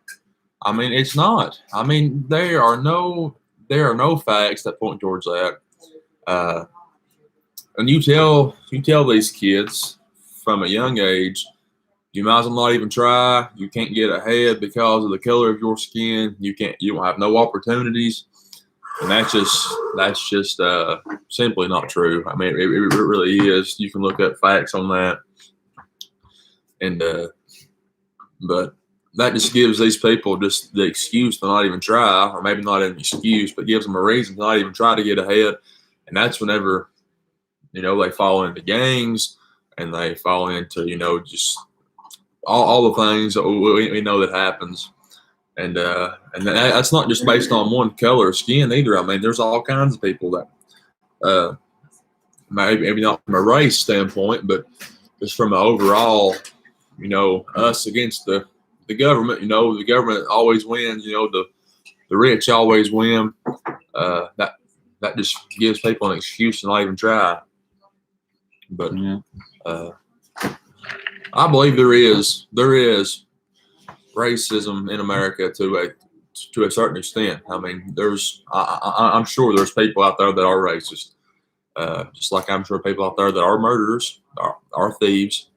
I mean, it's not. I mean, there are no facts that point towards that. And you tell these kids from a young age, you might as well not even try. You can't get ahead because of the color of your skin. You don't have no opportunities. And that's just simply not true. I mean, it really is. You can look up facts on that. And, but that just gives these people just the excuse to not even try, or maybe not an excuse, but gives them a reason to not even try to get ahead. And that's whenever, they fall into gangs and they fall into, just all the things that we know that happens. And that's not just based on one color of skin either. I mean, there's all kinds of people that maybe not from a race standpoint, but just from an overall, us against the government. The government always wins. The rich always win. That just gives people an excuse to not even try. But I believe there is racism in America to a certain extent. I mean, I'm sure there's people out there that are racist, just like I'm sure people out there that are murderers, are thieves.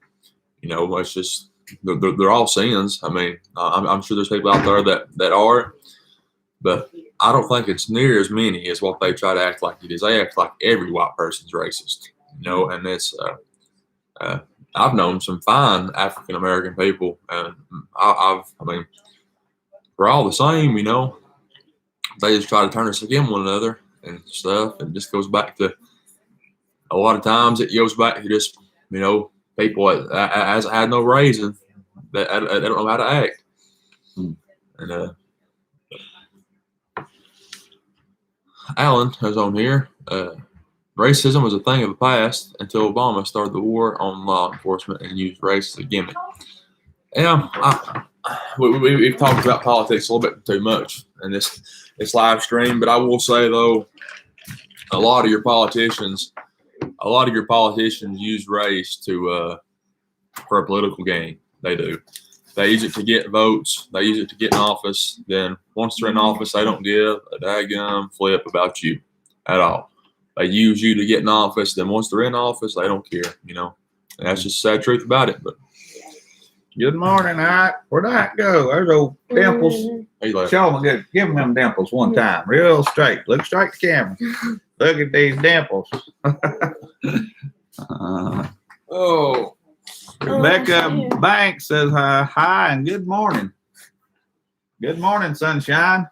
It's just they're all sins. I mean, I'm sure there's people out there that are, but I don't think it's near as many as what they try to act like it is. They act like every white person's racist, and it's. I've known some fine African American people, and I mean, we're all the same, They just try to turn us against one another and stuff, and just goes back to a lot of times. It goes back to just people as had no raising that I don't know how to act, and Alan is on here. Racism was a thing of the past until Obama started the war on law enforcement and used race as a gimmick. Yeah, we've talked about politics a little bit too much in this live stream, but I will say though, a lot of your politicians use race for a political gain. They do. They use it to get votes. They use it to get in office. Then once they're in office, they don't give a daggum flip about you at all. They use you to get in office. Then once they're in office, they don't care, And that's just the sad truth about it. But good morning, Ike. Where'd Ike go? There's old Dimples. Show him, give him them dimples one time. Real straight. Look straight to camera. Look at these dimples. Rebecca Banks says hi and good morning. Good morning, sunshine.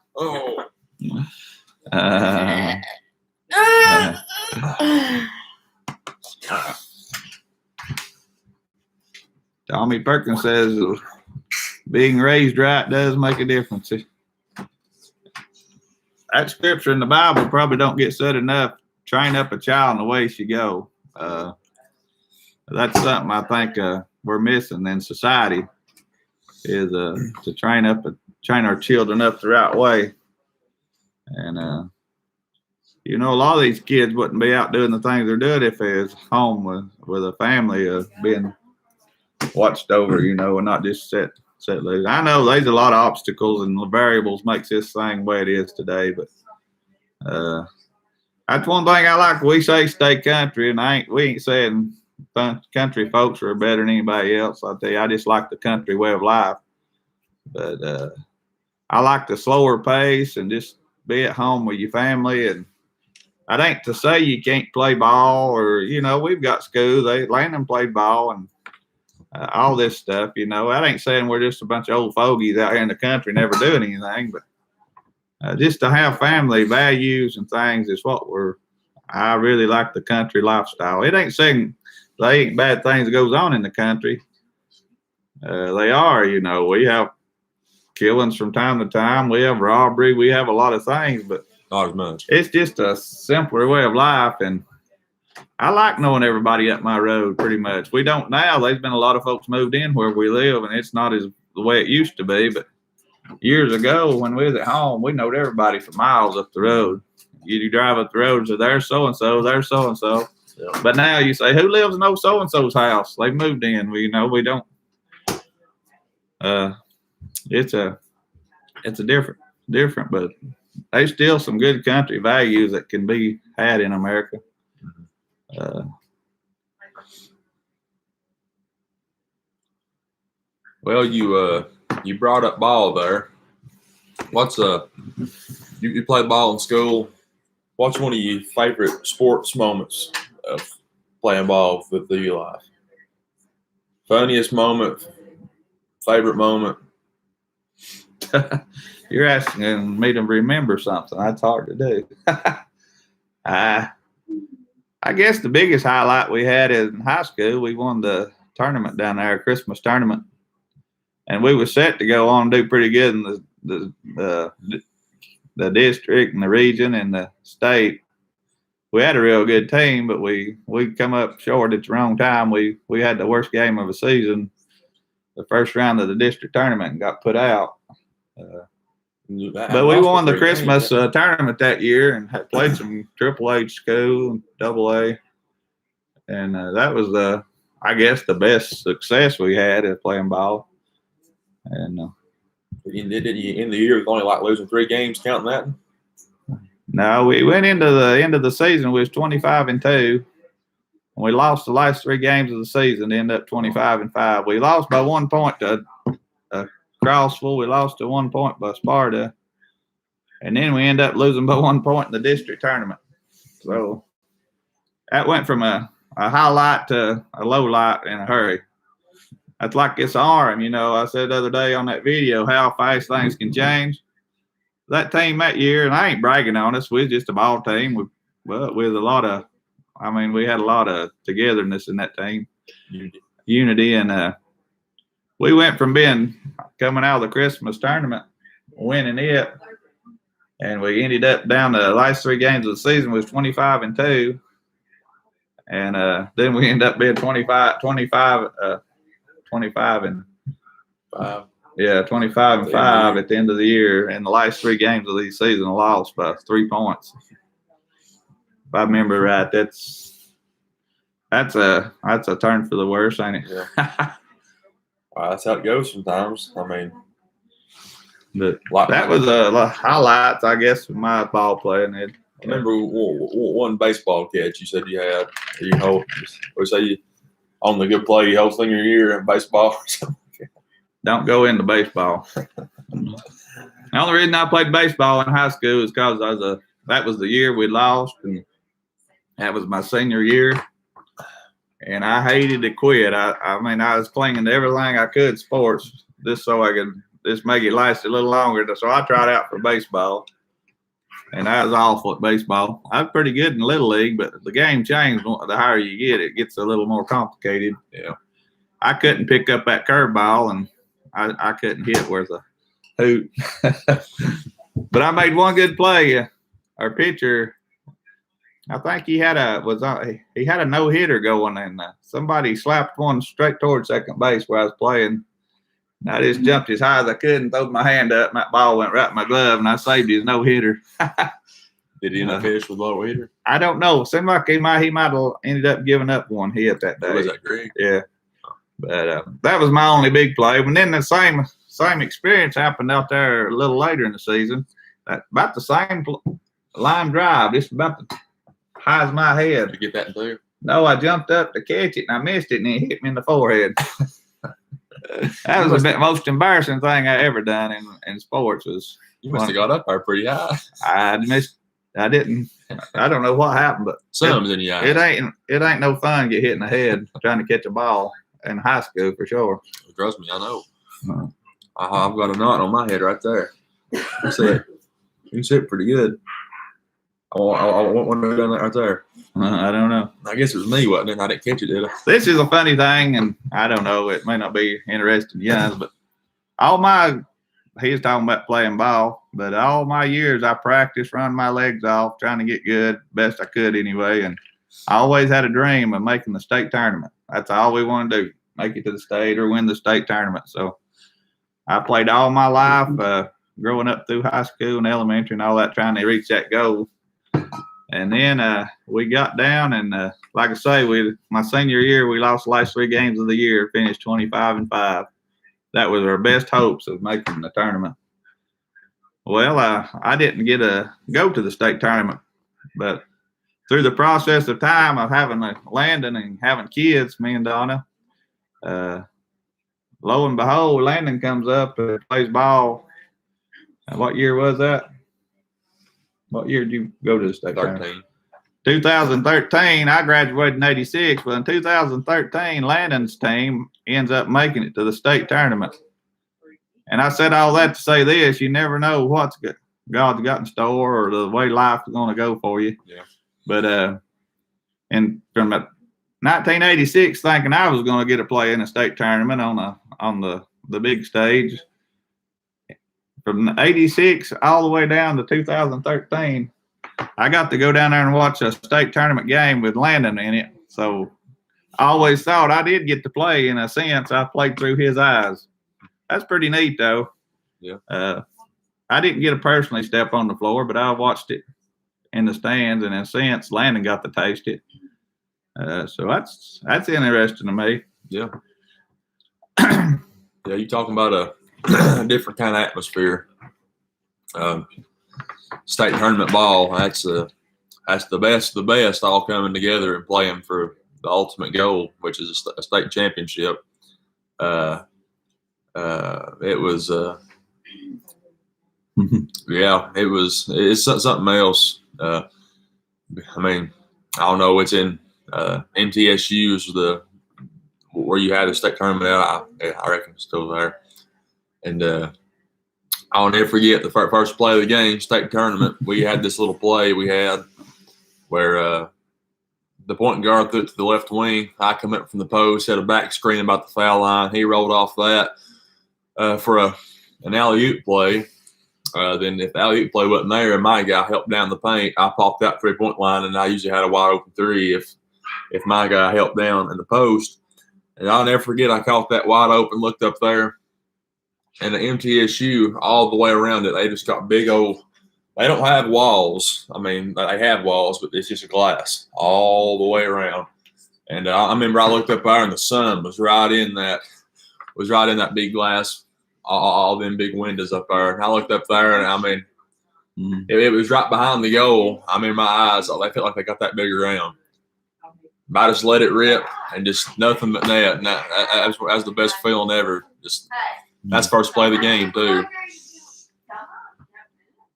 Tommy Perkins says being raised right does make a difference. That scripture in the Bible probably don't get said enough. Train up a child in the way she go. That's something I think we're missing in society is to train our children up the right way. And a lot of these kids wouldn't be out doing the things they're doing if they was home with a family being watched over, and not just set loose. I know there's a lot of obstacles and variables makes this thing the way it is today, but that's one thing I like. We say stay country, and we ain't saying country folks are better than anybody else. I'll tell you, I just like the country way of life. But I like the slower pace and just be at home with your family. And I ain't to say you can't play ball or, we've got schools. Landon played ball and all this stuff, I ain't saying we're just a bunch of old fogies out here in the country never doing anything, but just to have family values and things is what I really like the country lifestyle. It ain't saying there ain't bad things that goes on in the country. They are, we have killings from time to time. We have robbery. We have a lot of things, but not as much. It's just a simpler way of life. And I like knowing everybody up my road pretty much. We don't now. There's been a lot of folks moved in where we live, and it's not as the way it used to be. But years ago when we was at home, we knowed everybody for miles up the road. You drive up the road, so there's so-and-so, there's so-and-so. Yeah. But now you say, who lives in old so-and-so's house? They moved in. We don't. It's a different, but there's still some good country values that can be had in America. Well, you brought up ball there. What's you played ball in school? What's one of your favorite sports moments of playing ball with your life? Funniest moment, favorite moment? You're asking me to remember something. That's hard to do. I guess the biggest highlight we had in high school, we won the tournament down there, Christmas tournament. And we were set to go on and do pretty good in the district and the region and the state. We had a real good team, but we come up short at the wrong time. We had the worst game of the season, the first round of the district tournament, and got put out. But we won the Christmas tournament that year and had played some Triple H school, Double A, and that was I guess the best success we had at playing ball. And did you end the year with only like losing 3 games, counting that? No, we went into the end of the season. We was 25-2, We lost the last 3 games of the season to end up 25-5. We lost by 1 point to Crossville. We lost to 1 point by Sparta. And then we end up losing by 1 point in the district tournament. So that went from a highlight to a low light in a hurry. That's like this arm, you know. I said the other day on that video how fast things can change. That team that year, and I ain't bragging on us, we was just a ball team with a lot of, I mean, we had a lot of togetherness in that team, unity, and we went from coming out of the Christmas tournament, winning it, and we ended up down the last 3 games of the season was 25-2, and then we ended up being 25 and 5. Yeah, 25-5 at the end of the year, and the last 3 games of the season lost by 3 points. If I remember right, that's a turn for the worse, ain't it? Yeah. Well, that's how it goes sometimes. I mean, but that was a highlights, I guess, of my ball playing. I remember one baseball catch you said you had. You hold, or say you on the good play, you hold senior year in baseball or something. Don't go into baseball. The only reason I played baseball in high school is because that was the year we lost, and that was my senior year. And I hated to quit. I mean, I was clinging to everything I could sports just so I could just make it last a little longer. So I tried out for baseball, and I was awful at baseball. I was pretty good in Little League, but the game changed. The higher you get, it gets a little more complicated. Yeah, I couldn't pick up that curveball, and I couldn't hit worth a hoot. But I made one good play. Our pitcher, I think he had a no-hitter going, and somebody slapped one straight towards second base where I was playing. And I just jumped as high as I could and threw my hand up, and that ball went right in my glove, and I saved his no-hitter. Did he end up finish with low hitter? I don't know. Seemed like he might have ended up giving up one hit that day. Was that great? Yeah. But that was my only big play. And then the same experience happened out there a little later in the season. About the same line drive, just about the high as my head. To get that in there? No, I jumped up to catch it, and I missed it, and it hit me in the forehead. That was the most embarrassing thing I ever done in sports. You must have got up there pretty high. I didn't. I don't know what happened, but Some's in your eyes. It ain't no fun to get hit in the head trying to catch a ball in high school for sure. Trust me, I know. I've got a knot on my head right there. You see it? You can see it pretty good. I want one done that right there. I don't know. I guess it was me, wasn't it? I didn't catch it, did I? This is a funny thing, and I don't know. It may not be interesting to you, but he's talking about playing ball, but all my years I practiced running my legs off, trying to get good, best I could anyway. And I always had a dream of making the state tournament. That's all we wanted to do, make it to the state or win the state tournament. So I played all my life, growing up through high school and elementary and all that, trying to reach that goal. And then we got down, and like I say, my senior year, we lost the last 3 games of the year, finished 25-5. That was our best hopes of making the tournament. Well, I didn't get to go to the state tournament, but through the process of time of having Landon and having kids, me and Donna, lo and behold, Landon comes up and plays ball. And what year was that? What year did you go to the state tournament? 2013. I graduated in 86, but in 2013, Landon's team ends up making it to the state tournament. And I said all that to say this: you never know what's God's got in store or the way life is going to go for you. Yeah. But and from 1986, thinking I was going to get a play in a state tournament on the big stage. From 86 all the way down to 2013, I got to go down there and watch a state tournament game with Landon in it. So I always thought I did get to play. In a sense, I played through his eyes. That's pretty neat, though. Yeah. I didn't get to personally step on the floor, but I watched it in the stands, and in a sense, Landon got to taste it. So that's interesting to me. Yeah. Yeah, you talking about a different kind of atmosphere. State tournament ball, that's the best of the best all coming together and playing for the ultimate goal, which is a state championship. It was, yeah, it's something else. I mean, I don't know. It's in MTSU is where you had a state tournament at. I reckon it's still there. And I'll never forget the first play of the game, state tournament. We had this little play we had where the point guard threw it to the left wing. I come up from the post, had a back screen about the foul line. He rolled off that for an alley-oop play. Then if the alley-oop play wasn't there and my guy helped down the paint, I popped that 3-point line, and I usually had a wide-open three if my guy helped down in the post. And I'll never forget, I caught that wide open, looked up there, and the MTSU all the way around it, they just got big old – they don't have walls. I mean, they have walls, but it's just a glass all the way around. And I remember I looked up there, and the sun was right in that big glass, all them big windows up there. And I looked up there, and I mean, it was right behind the goal. I mean, my eyes, they felt like they got that big around. I just let it rip and just nothing but net. And that was the best feeling ever. That's first play of the game, too.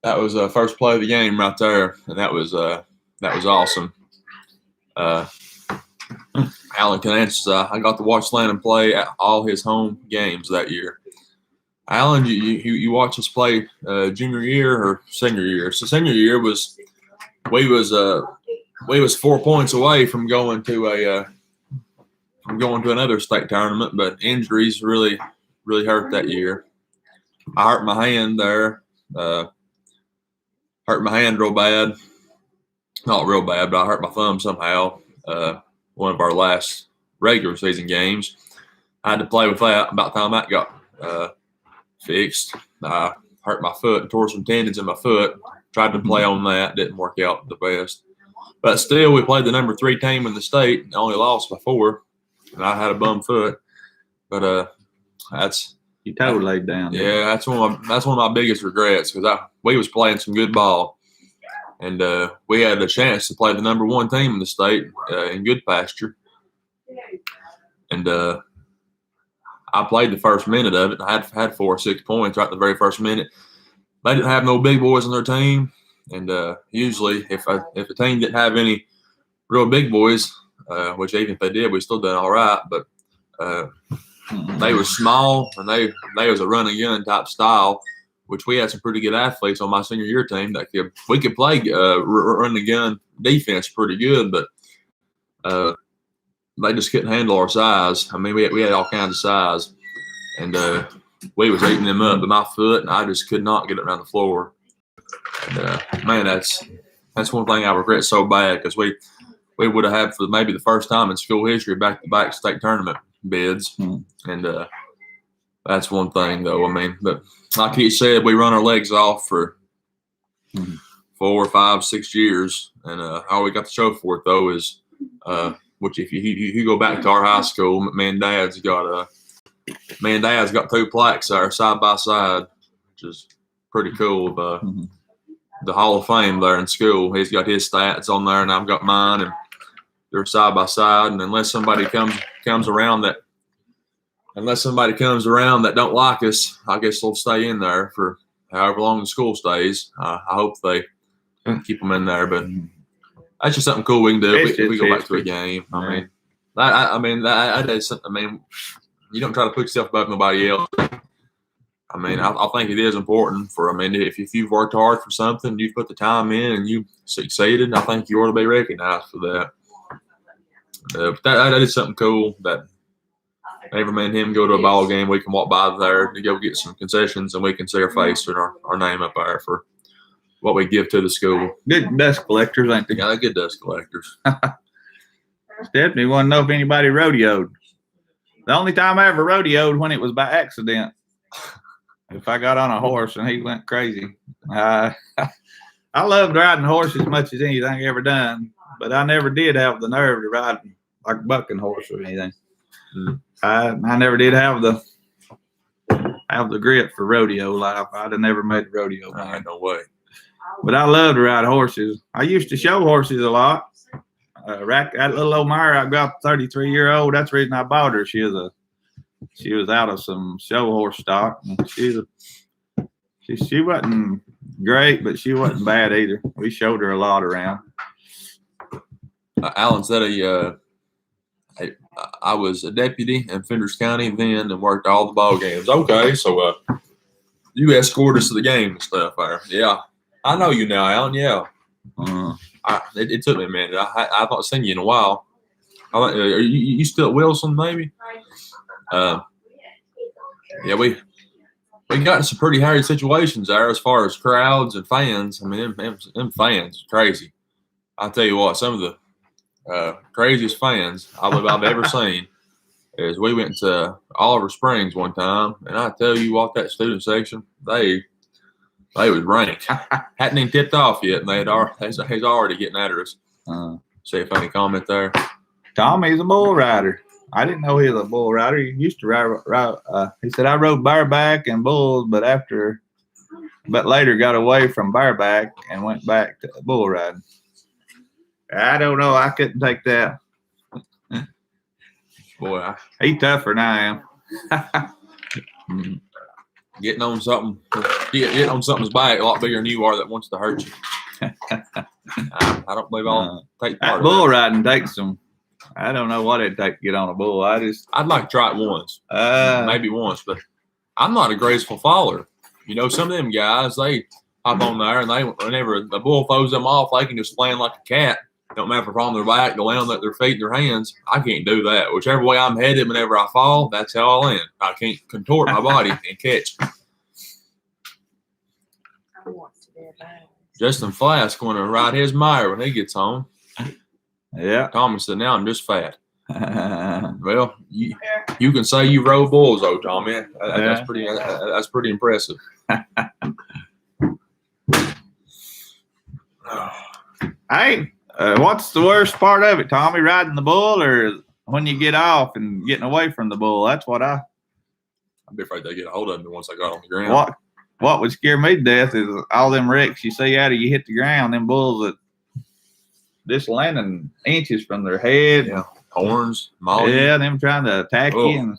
That was the first play of the game right there, and that was awesome. Alan can answer. I got to watch Landon play at all his home games that year. Alan, you watched us play junior year or senior year? So senior year was 4 points away from going to another state tournament, but injuries really hurt that year. I hurt my hand there. Hurt my hand real bad. Not real bad, but I hurt my thumb somehow. One of our last regular season games. I had to play with that. About the time that got fixed, I hurt my foot and tore some tendons in my foot. Tried to play on that. Didn't work out the best. But still, we played the number 3 team in the state and only lost by 4. And I had a bum foot. But that's – you toe laid down. Yeah, that's one of my biggest regrets because we was playing some good ball, and we had a chance to play the number 1 team in the state in Good Pasture, and I played the first minute of it. And I had 4 or 6 points right the very first minute. They didn't have no big boys on their team, and usually if a team didn't have any real big boys, which even if they did, we still done all right, but. They were small, and they was a run and gun type style, which we had some pretty good athletes on my senior year team that we could play run and gun defense pretty good, but they just couldn't handle our size. I mean, we had all kinds of size, and we was eating them up with my foot, and I just could not get it around the floor. And man, that's one thing I regret so bad because we would have had for maybe the first time in school history back-to-back state tournament bids, and that's one thing though. I mean, but like he said, we run our legs off for 4, 5, 6 years, and all we got to show for it though is which if you go back to our high school, me and Dad's got 2 plaques there side by side, which is pretty cool. The Hall of Fame there in school, he's got his stats on there, and I've got mine, and they're side by side. And unless somebody comes around that don't like us, I guess they'll stay in there for however long the school stays. I hope they keep them in there, but that's just something cool we can do if we go back to a game. I mean, that is something. I mean, you don't try to put yourself above nobody else. I mean, I think it is important if you've worked hard for something, you've put the time in, and you succeeded, I think you ought to be recognized for that. But that is something cool that whenever me and him go to a ball game, we can walk by there to go get some concessions, and we can see our face and our name up there for what we give to the school. Good dust collectors, ain't they? Yeah, they're good dust collectors. Stephanie wanted to know if anybody rodeoed. The only time I ever rodeoed when it was by accident. If I got on a horse and he went crazy. I loved riding horses as much as anything I ever done, but I never did have the nerve to ride like a bucking horse or anything. I never did have the grit for rodeo life. I'd have never made a rodeo. No way. But I love to ride horses. I used to show horses a lot. that little old mare I got, 33-year-old. That's the reason I bought her. She was out of some show horse stock. And she wasn't great, but she wasn't bad either. We showed her a lot around. Alan said I was a deputy in Fenders County then and worked all the ball games. Okay, so you escort us to the game and stuff there. Yeah, I know you now, Alan. Yeah. It took me a minute. I've not seen you in a while. Are you still at Wilson, maybe? Yeah, we got in some pretty hairy situations there as far as crowds and fans. I mean, them fans are crazy. I'll tell you what, some of the craziest fans I believe I've ever seen is we went to Oliver Springs one time, and I tell you what, that student section, they was ranked. Hadn't even tipped off yet, and he's already getting at us. See if any comment there. Tommy's a bull rider. I didn't know he was a bull rider. He used to ride. He said I rode bareback and bulls, but later got away from bareback and went back to bull riding. I don't know. I couldn't take that. Boy, he's tougher than I am. Getting on something's back a lot bigger than you are that wants to hurt you. I don't believe I'll take part of bull riding takes some. I don't know what it'd take to get on a bull. I'd like to try it once, maybe once, but I'm not a graceful faller. You know, some of them guys, they hop on there and whenever the bull throws them off, they can just land like a cat. Don't matter if they're on their back, they land on their feet and their hands. I can't do that. Whichever way I'm headed, whenever I fall, that's how I land. I can't contort my body and catch. Justin Flask going to ride his mire when he gets home. Yeah. Tommy said, now I'm just fat. Well, you can say you rode bulls, though, Tommy. That's pretty impressive. Hey, what's the worst part of it, Tommy? Riding the bull or when you get off and getting away from the bull? That's what I'd be afraid they get a hold of me once I got on the ground. What would scare me to death is all them wrecks you see after you hit the ground, them bulls that just landing inches from their head. Yeah. Horns, molly. Yeah, them trying to attack you.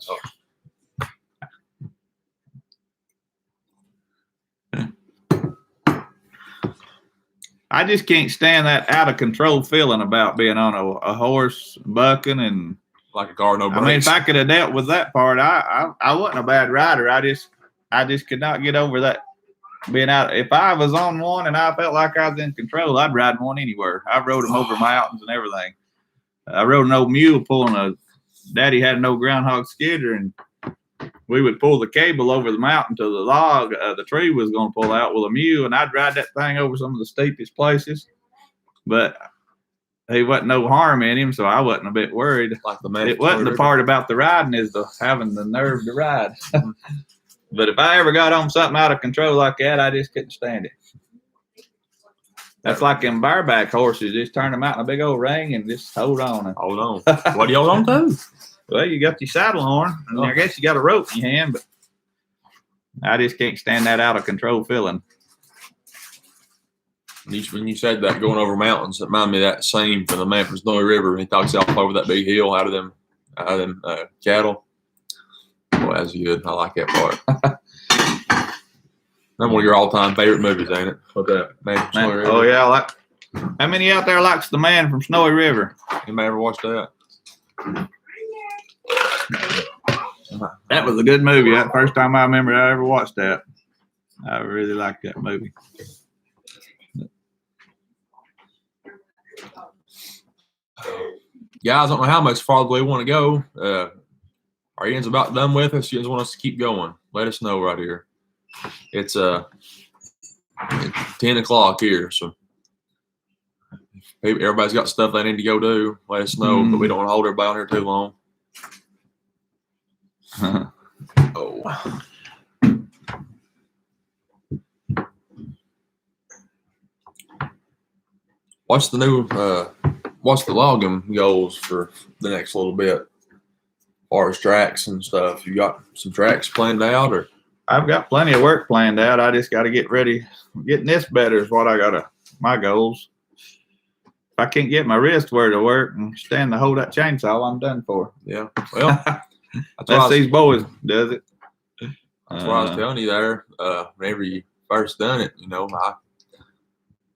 I just can't stand that out of control feeling about being on a horse bucking and like a car, no brakes. I mean, if I could have dealt with that part, I wasn't a bad rider. I just could not get over that being out. If I was on one and I felt like I was in control, I'd ride one anywhere. I rode them over mountains and everything. I rode an old mule pulling Daddy had an old groundhog skidder, and we would pull the cable over the mountain to the log the tree was going to pull out with a mule, and I'd ride that thing over some of the steepest places. But he wasn't no harm in him, so I wasn't a bit worried. It wasn't the part about the riding, is having the nerve to ride. But if I ever got on something out of control like that, I just couldn't stand it. That's like them bareback horses. Just turn them out in a big old ring and just hold on. Hold on. What do you hold on to? Well, you got your saddle on, and I guess you got a rope in your hand, but I just can't stand that out of control feeling. When you said that going over mountains, it reminded me of that scene from the man from Snowy River when he talks off over that big hill out of them cattle. Boy, that's good. I like that part. That's one of your all-time favorite movies, ain't it? What that Man from Snowy River? Oh yeah, how many out there likes The Man from Snowy River? Anybody ever watched that? That was a good movie. That first time I remember I ever watched that. I really liked that movie. Guys, I don't know how much farther we want to go. Our end's about done with us. You just want us to keep going. Let us know right here. It's 10 o'clock here, so everybody's got stuff they need to go do. Let us know, but we don't want to hold everybody on here too long. Oh. What's the logging goals for the next little bit? As far as tracks and stuff, you got some tracks planned out, or? I've got plenty of work planned out. I just got to get ready. Getting this better is what my goals. if I can't get my wrist where to work and stand to hold that chainsaw, I'm done for. Yeah. Well, Unless these boys does it. That's why I was telling you there. Whenever you first done it,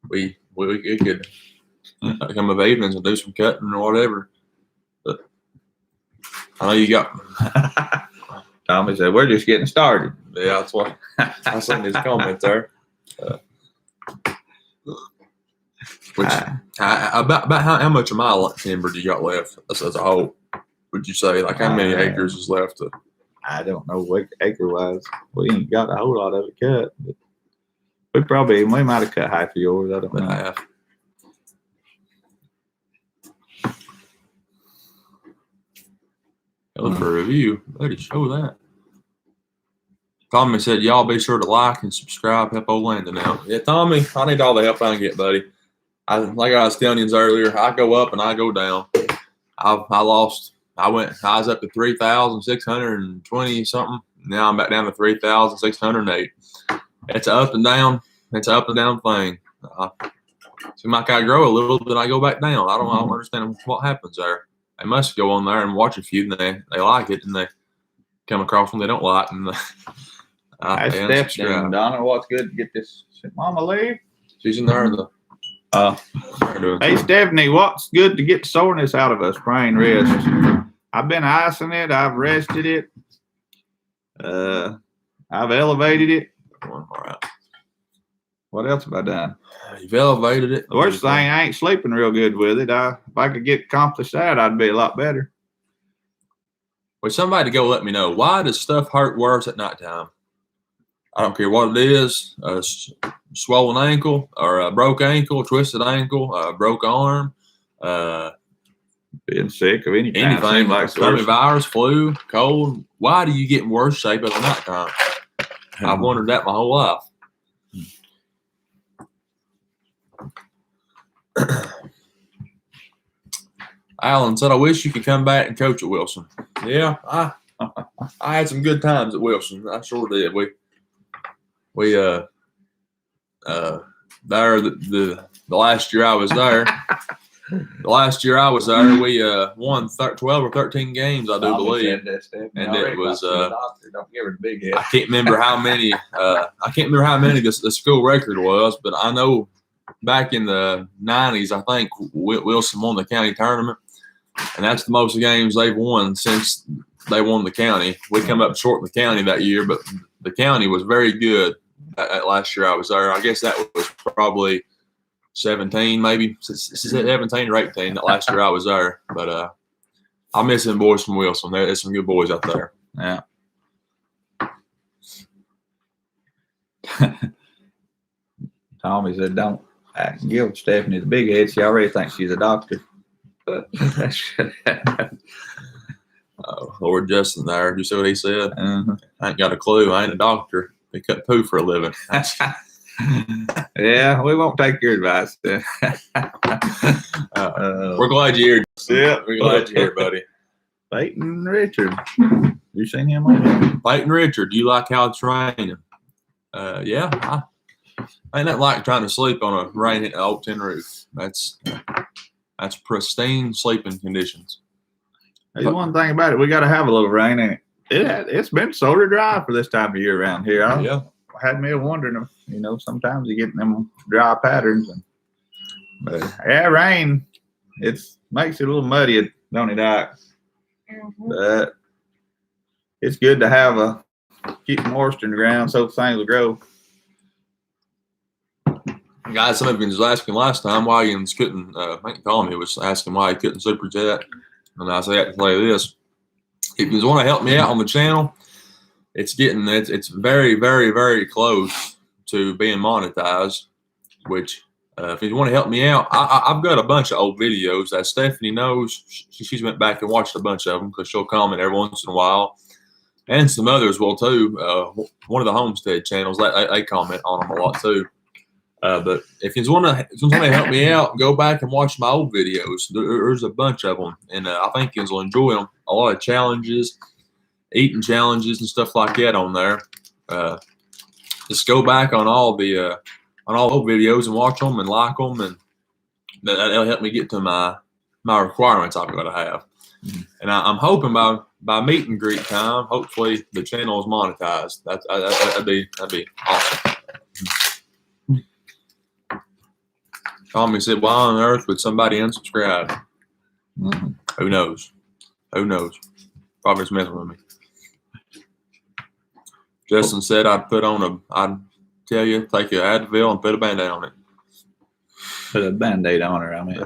we could come of evenings and do some cutting or whatever. But I know you got. Tommy said we're just getting started. Yeah, that's what I seen his comment there. Which about how much of my timber do you got left as a whole? Would you say like how many acres is left? I don't know acre wise. We ain't got a whole lot of it cut. But we might have cut half of yours. I don't know. Half. Look for a review. Buddy, show that. Tommy said, y'all be sure to like and subscribe. Help old Landon out. Yeah, Tommy, I need all the help I can get, buddy. Like I was telling you earlier, I go up and I go down. I was up to 3,620 something. Now I'm back down to 3,608. It's up and down. It's an up and down thing. Seems like I grow a little, then I go back down. I don't understand what happens there. They must go on there and watch a few, and they like it, and they come across one they don't like, and I stepped in, Donna. What's good to get this? Should Mama leave? She's in there. Hey, Stephanie, what's good to get the soreness out of a sprained wrist? I've been icing it. I've rested it. I've elevated it. One more out. What else have I done? You've elevated it. The worst thing, I ain't sleeping real good with it. If I could accomplish that, I'd be a lot better. Well, somebody go let me know. Why does stuff hurt worse at nighttime? I don't care what it is. A swollen ankle or a broke ankle, twisted ankle, a broke arm, being sick of anything like stomach virus, flu, cold. Why do you get in worse shape at the nighttime? I've wondered that my whole life. Alan said, I wish you could come back and coach at Wilson. Yeah, I had some good times at Wilson. I sure did. We there the last year I was there. The last year I was there, we won 12 or 13 games, I do believe. And it was don't give her the big head. I can't remember how many the school record was, but I know back in the 90s, I think Wilson won the county tournament, and that's the most games they've won since they won the county. We come up short in the county that year, but the county was very good that last year I was there. I guess that was probably 17, maybe 17 or 18 that last year I was there. But I miss them boys from Wilson. There's some good boys out there. Yeah. Tommy said, don't give Stephanie the big head. She already thinks she's a doctor. Lord Justin there. Did you see what he said? I ain't got a clue. I ain't a doctor. They cut poo for a living. Yeah, we won't take your advice. We're glad you're here. Yeah, we're glad you're here, buddy. Peyton Richard. You seen him on there? Peyton Richard, do you like how it's raining? Yeah. I ain't that like trying to sleep on a rain old tin roof. That's pristine sleeping conditions. There's one thing about it. We got to have a little rain in it. It's been sort of dry for this time of year around here. Yeah. Had me wondering, sometimes you get them dry patterns. But yeah, rain, makes it a little muddy, don't it, Doc? Mm-hmm. But it's good to keep moisture in the ground so things will grow. Guys, some of you was asking last time why you couldn't, I think Tommy was asking why he couldn't super chat. And I say I can play this. If you want to help me out on the channel, it's very, very, very close to being monetized, which if you want to help me out, I've got a bunch of old videos that Stephanie knows. She's went back and watched a bunch of them because she'll comment every once in a while. And some others will too. One of the homestead channels, they comment on them a lot too. But if you want to help me out, go back and watch my old videos. There's a bunch of them, and I think you'll enjoy them. A lot of challenges, eating challenges and stuff like that on there. Just go back on all the old videos and watch them and like them and that'll help me get to my requirements I've got to have. And I'm hoping by meet and greet time, hopefully the channel is monetized. That'd be awesome. Tommy said, "Why on earth would somebody unsubscribe?" Who knows? Who knows? Probably just messing with me. Justin said, I'd tell you, take your Advil and put a Band-Aid on it. Put a Band-Aid on her, I mean.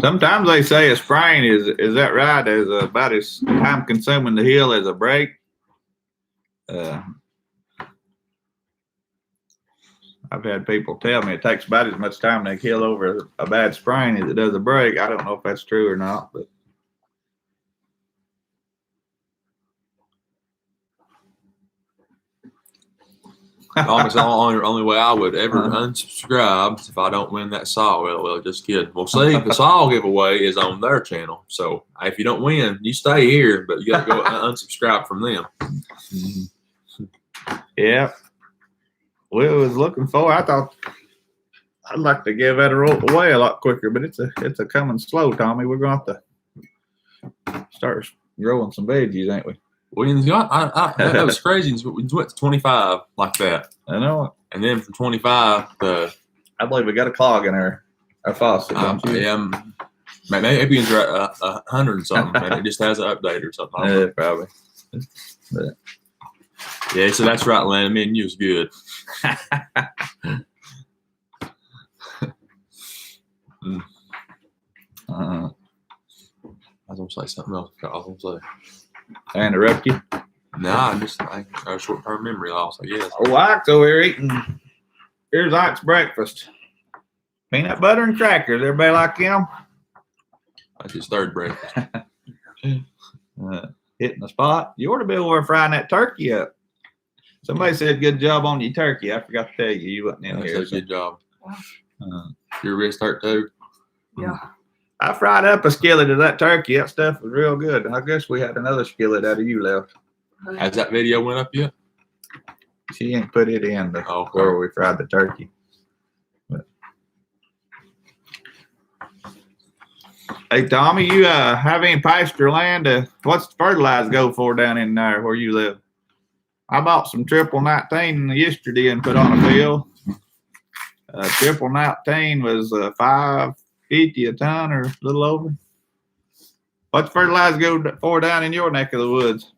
Sometimes they say a sprain is that right? Is about as time consuming to heal as a break. I've had people tell me it takes about as much time to heal over a bad sprain as it does a break. I don't know if that's true or not, but Almost the only way I would ever unsubscribe is if I don't win that saw. Well, just kidding. Well, see, the saw giveaway is on their channel. So if you don't win, you stay here, but you got to go unsubscribe from them. yeah. We was looking for. I thought I'd like to give that away a lot quicker, but it's a coming slow, Tommy. We're gonna have to start growing some veggies, ain't we? Well, that was crazy. We went to 25 like that. I know. And then from 25 to... I believe we got a clog in our faucet, don't you? Yeah, maybe it's 100 and something, and it just has an update or something. Yeah, probably. But, yeah, so that's right, Landon. Me and you was good. I was going to say something else. I was going to say... I interrupt you? Nah, I got a short-term memory loss, I guess. Oh, Ike's over here eating. Here's Ike's breakfast. Peanut butter and crackers. Everybody like him? That's his third breakfast. Hitting the spot. You ought to be over frying that turkey up. Somebody said good job on your turkey. I forgot to tell you. You wasn't in here. Good job. Your wrist hurt too? Yeah. I fried up a skillet of that turkey. That stuff was real good. I guess we had another skillet out of you left. Has that video went up yet? She ain't put it in where we fried the turkey. But. Hey, Tommy, you have any pasture land? What's fertilizer go for down in there where you live? I bought some triple 19 yesterday and put on a field. Triple 19 was $5.50 a ton or a little over. What's fertilizer go for down in your neck of the woods?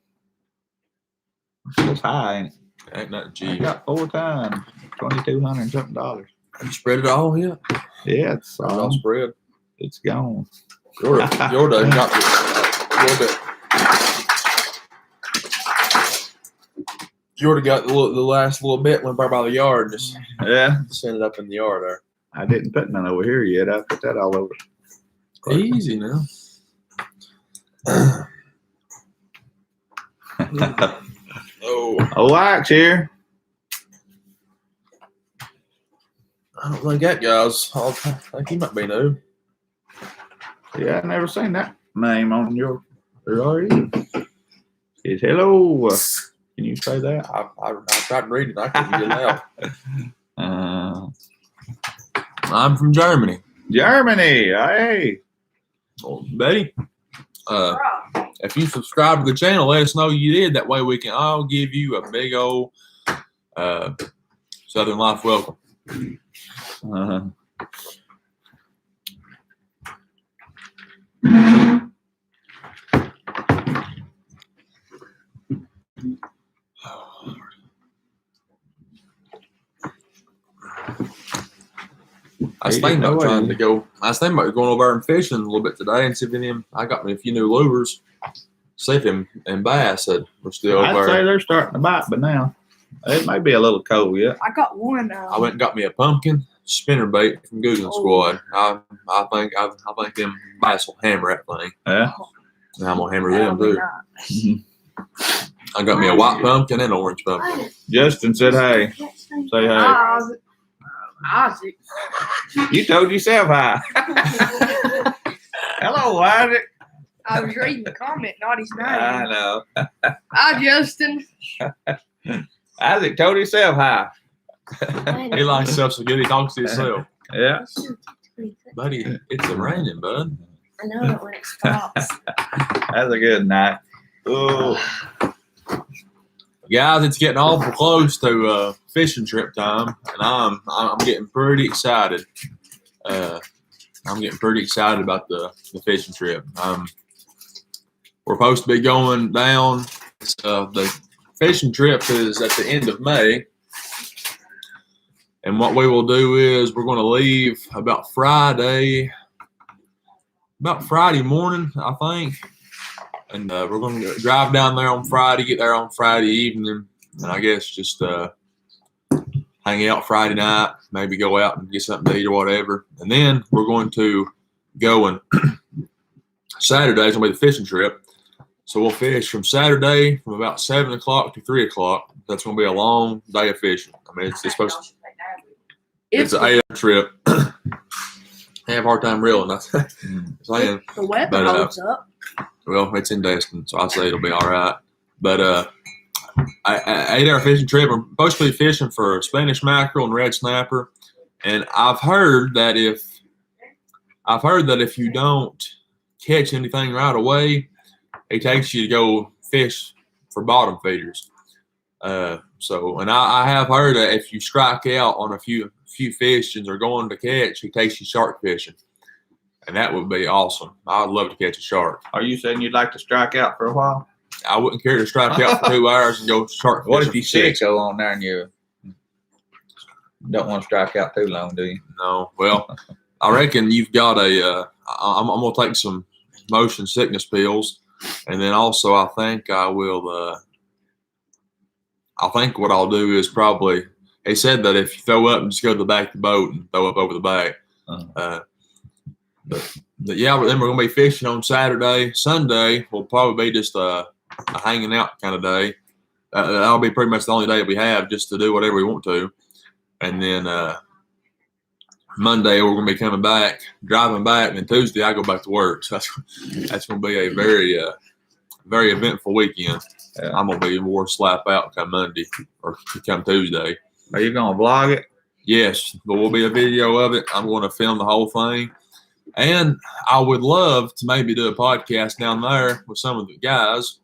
It's high, ain't it? Ain't nothing I cheap. got 4 tons, $2,200 and something dollars. You spread it all yet? Yeah, it's all spread. It's gone. Your done got a little bit. You already got the last little bit went by the yard. Just send it up in the yard there. I didn't put none over here yet. I put that all over. Easy now. Oh, Ike's here. I don't think that guy's. I think he might be new. Yeah, I've never seen that name on your. There are you. It's hello. Can you say that? I tried to read it. I couldn't get it out. I'm from Germany. Germany. Hey. Well, Betty, if you subscribe to the channel, let us know you did. That way we can all give you a big old Southern Life welcome. I was thinking about going over and fishing a little bit today and see if any of them, I got me a few new lures. See if them and bass that were still over. I'd say they're starting to bite, but now it may be a little cold yet. I got one. I went and got me a pumpkin spinnerbait from Googling Squad. I think them bass will hammer that thing. Yeah. And I'm gonna hammer them too. I got me a white pumpkin and an orange pumpkin. Justin said, "Hey, say hey." Isaac. You told yourself hi. Hello, Isaac. I was reading the comment, not his name. I know. Hi, Justin. Isaac told himself hi. He likes himself so good he talks to himself. Yeah. Buddy, it's raining, bud. I know it when it stops. That's a good night. Oh, Guys, it's getting awful close to fishing trip time, and I'm getting pretty excited. I'm getting pretty excited about the fishing trip. We're supposed to be going down. The fishing trip is at the end of May. And what we will do is we're going to leave about Friday morning, I think. And we're going to drive down there on Friday, get there on Friday evening, and I guess just hang out Friday night, maybe go out and get something to eat or whatever. And then we're going to go and Saturday's going to be the fishing trip. So we'll fish from Saturday from about 7 o'clock to 3 o'clock. That's going to be a long day of fishing. I mean, it's supposed to, it's an 8-hour trip. I have a hard time reeling. That's saying. The weather holds up. Well, it's in Destin, so I'd say it'll be all right. But 8-hour fishing trip. I'm supposed to be fishing for Spanish mackerel and red snapper. And I've heard that if you don't catch anything right away, it takes you to go fish for bottom feeders. And I have heard that if you strike out on a few fish and they're going to catch, it takes you shark fishing. And that would be awesome. I'd love to catch a shark. are you saying you'd like to strike out for a while? I wouldn't care to strike out for 2 hours and go shark fishing. What if you for sick 6. go on there and you don't want to strike out too long, do you? No. Well, I reckon you've got I'm going to take some motion sickness pills. And then also I think I will, I think what I'll do is probably, they said that if you throw up and just go to the back of the boat and throw up over the back. But yeah, but then we're going to be fishing on Saturday. Sunday will probably be just a hanging out kind of day. That'll be pretty much the only day we have just to do whatever we want to. And then Monday we're going to be coming back, driving back, and then Tuesday I go back to work. So that's going to be a very, very eventful weekend. Yeah. I'm going to be more slap out come Monday or come Tuesday. Are you going to vlog it? Yes, there will be a video of it. I'm going to film the whole thing. And I would love to maybe do a podcast down there with some of the guys.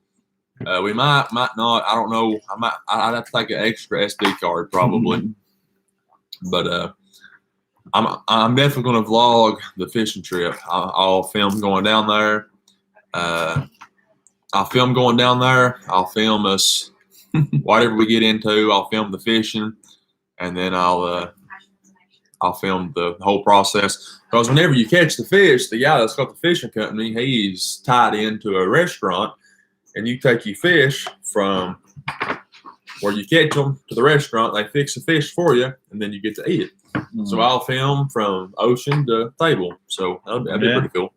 We might not. I don't know. I'd have to take an extra SD card probably. But I'm definitely going to vlog the fishing trip. I'll film going down there. I'll film going down there. I'll film us whatever we get into. I'll film the fishing, and then I'll film the whole process. Because whenever you catch the fish, the guy that's got the fishing company, he's tied into a restaurant, and you take your fish from where you catch them to the restaurant. They fix the fish for you, and then you get to eat it. Mm-hmm. So I'll film from ocean to table. So that'd be pretty cool.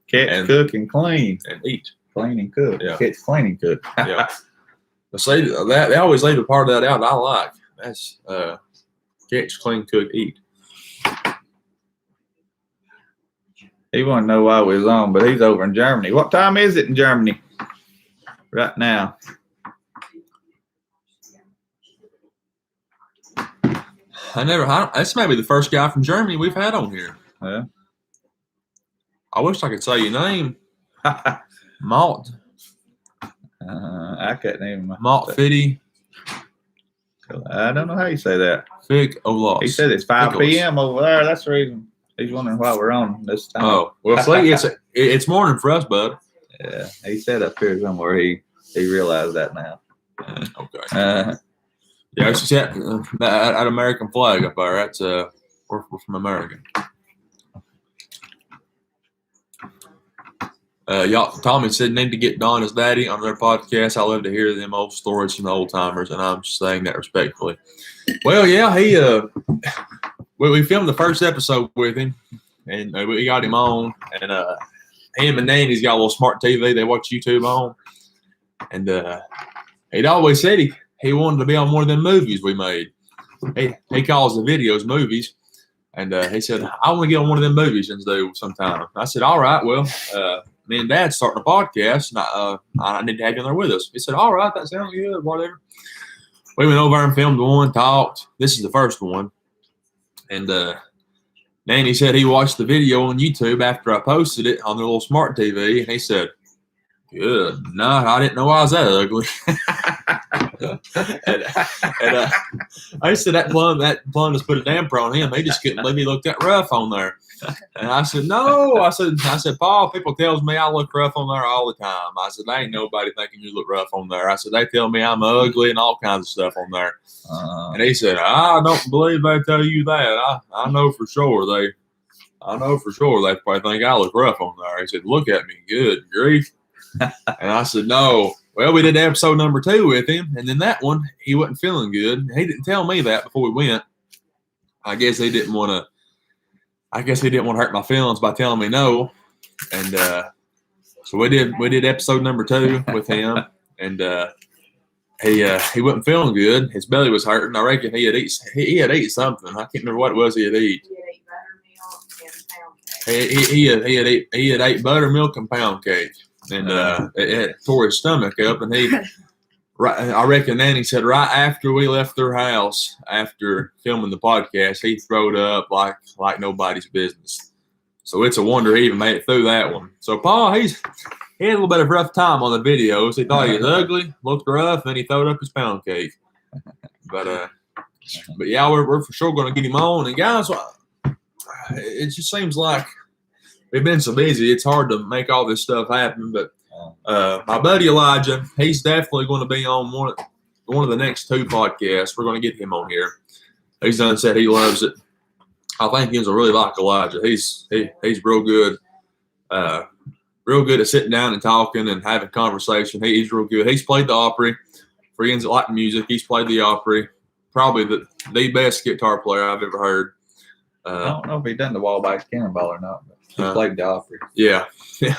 Catch, cook, and clean. And eat. Clean and cook. Yeah. Catch, clean, and cook. Yeah. Say that they always leave a part of that out. I like. That's catch, clean, cook, eat. He wouldn't know why we was on, but he's over in Germany. What time is it in Germany right now? That's maybe the first guy from Germany we've had on here. Yeah. I wish I could say your name. Malt. I can't even. Malt Fitty. I don't know how you say that. Fig Olas. He said it's 5 p.m. over there. That's the reason. He's wondering why we're on this time. Oh, well, see, it's morning for us, bud. Yeah, he said up here somewhere he realized that now. Okay. Yeah, it's just that American flag up there. That's we're from America. Y'all, Tommy said need to get Don as daddy on their podcast. I love to hear them old stories from the old timers, and I'm saying that respectfully. Well, yeah, he we filmed the first episode with him, and we got him on, and him and Nanny's got a little smart TV they watch YouTube on, and he'd always said he wanted to be on one of them movies we made. He calls the videos movies, and he said, I want to get on one of them movies and do sometime. I said, all right, well, me and Dad's starting a podcast, and I need to have you on there with us. He said, all right, that sounds good, whatever. we went over and filmed one, talked. This is the first one. And Nanny said he watched the video on YouTube after I posted it on the little smart TV. And he said, good. No, I didn't know I was that ugly. and I said that plum just put a damper on him. He just couldn't believe he looked that rough on there. And I said, no. I said, Paul, people tells me I look rough on there all the time. I said, ain't nobody thinking you look rough on there. I said, they tell me I'm ugly and all kinds of stuff on there. And he said, I don't believe they tell you that. I know for sure they probably think I look rough on there. He said, look at me, good grief. And I said, no. Well, we did episode number 2 with him, and then that one, he wasn't feeling good. He didn't tell me that before we went. I guess he didn't want to hurt my feelings by telling me no. And so we did episode number 2 with him, and he wasn't feeling good. His belly was hurting. I reckon he had eaten something. I can't remember what it was he had eaten. He had ate buttermilk and pound cake. And it tore his stomach up, and I reckon Nanny said right after we left their house, after filming the podcast, he throwed up like nobody's business. So it's a wonder he even made it through that one. So Paul, he had a little bit of a rough time on the videos. He thought he was ugly, looked rough, and he throwed up his pound cake. But yeah, we're for sure going to get him on. And guys, it just seems like we've been so busy, it's hard to make all this stuff happen. But my buddy Elijah, he's definitely going to be on one of the next 2 podcasts. We're going to get him on here. He's done said he loves it. I think he's really like Elijah. He's real good at sitting down and talking and having conversation. He's real good. He's played the Opry. For friends that like music, he's played the Opry. Probably the best guitar player I've ever heard. I don't know if he's done the Wallback Cannonball or not, but he's played the Opry. Yeah. I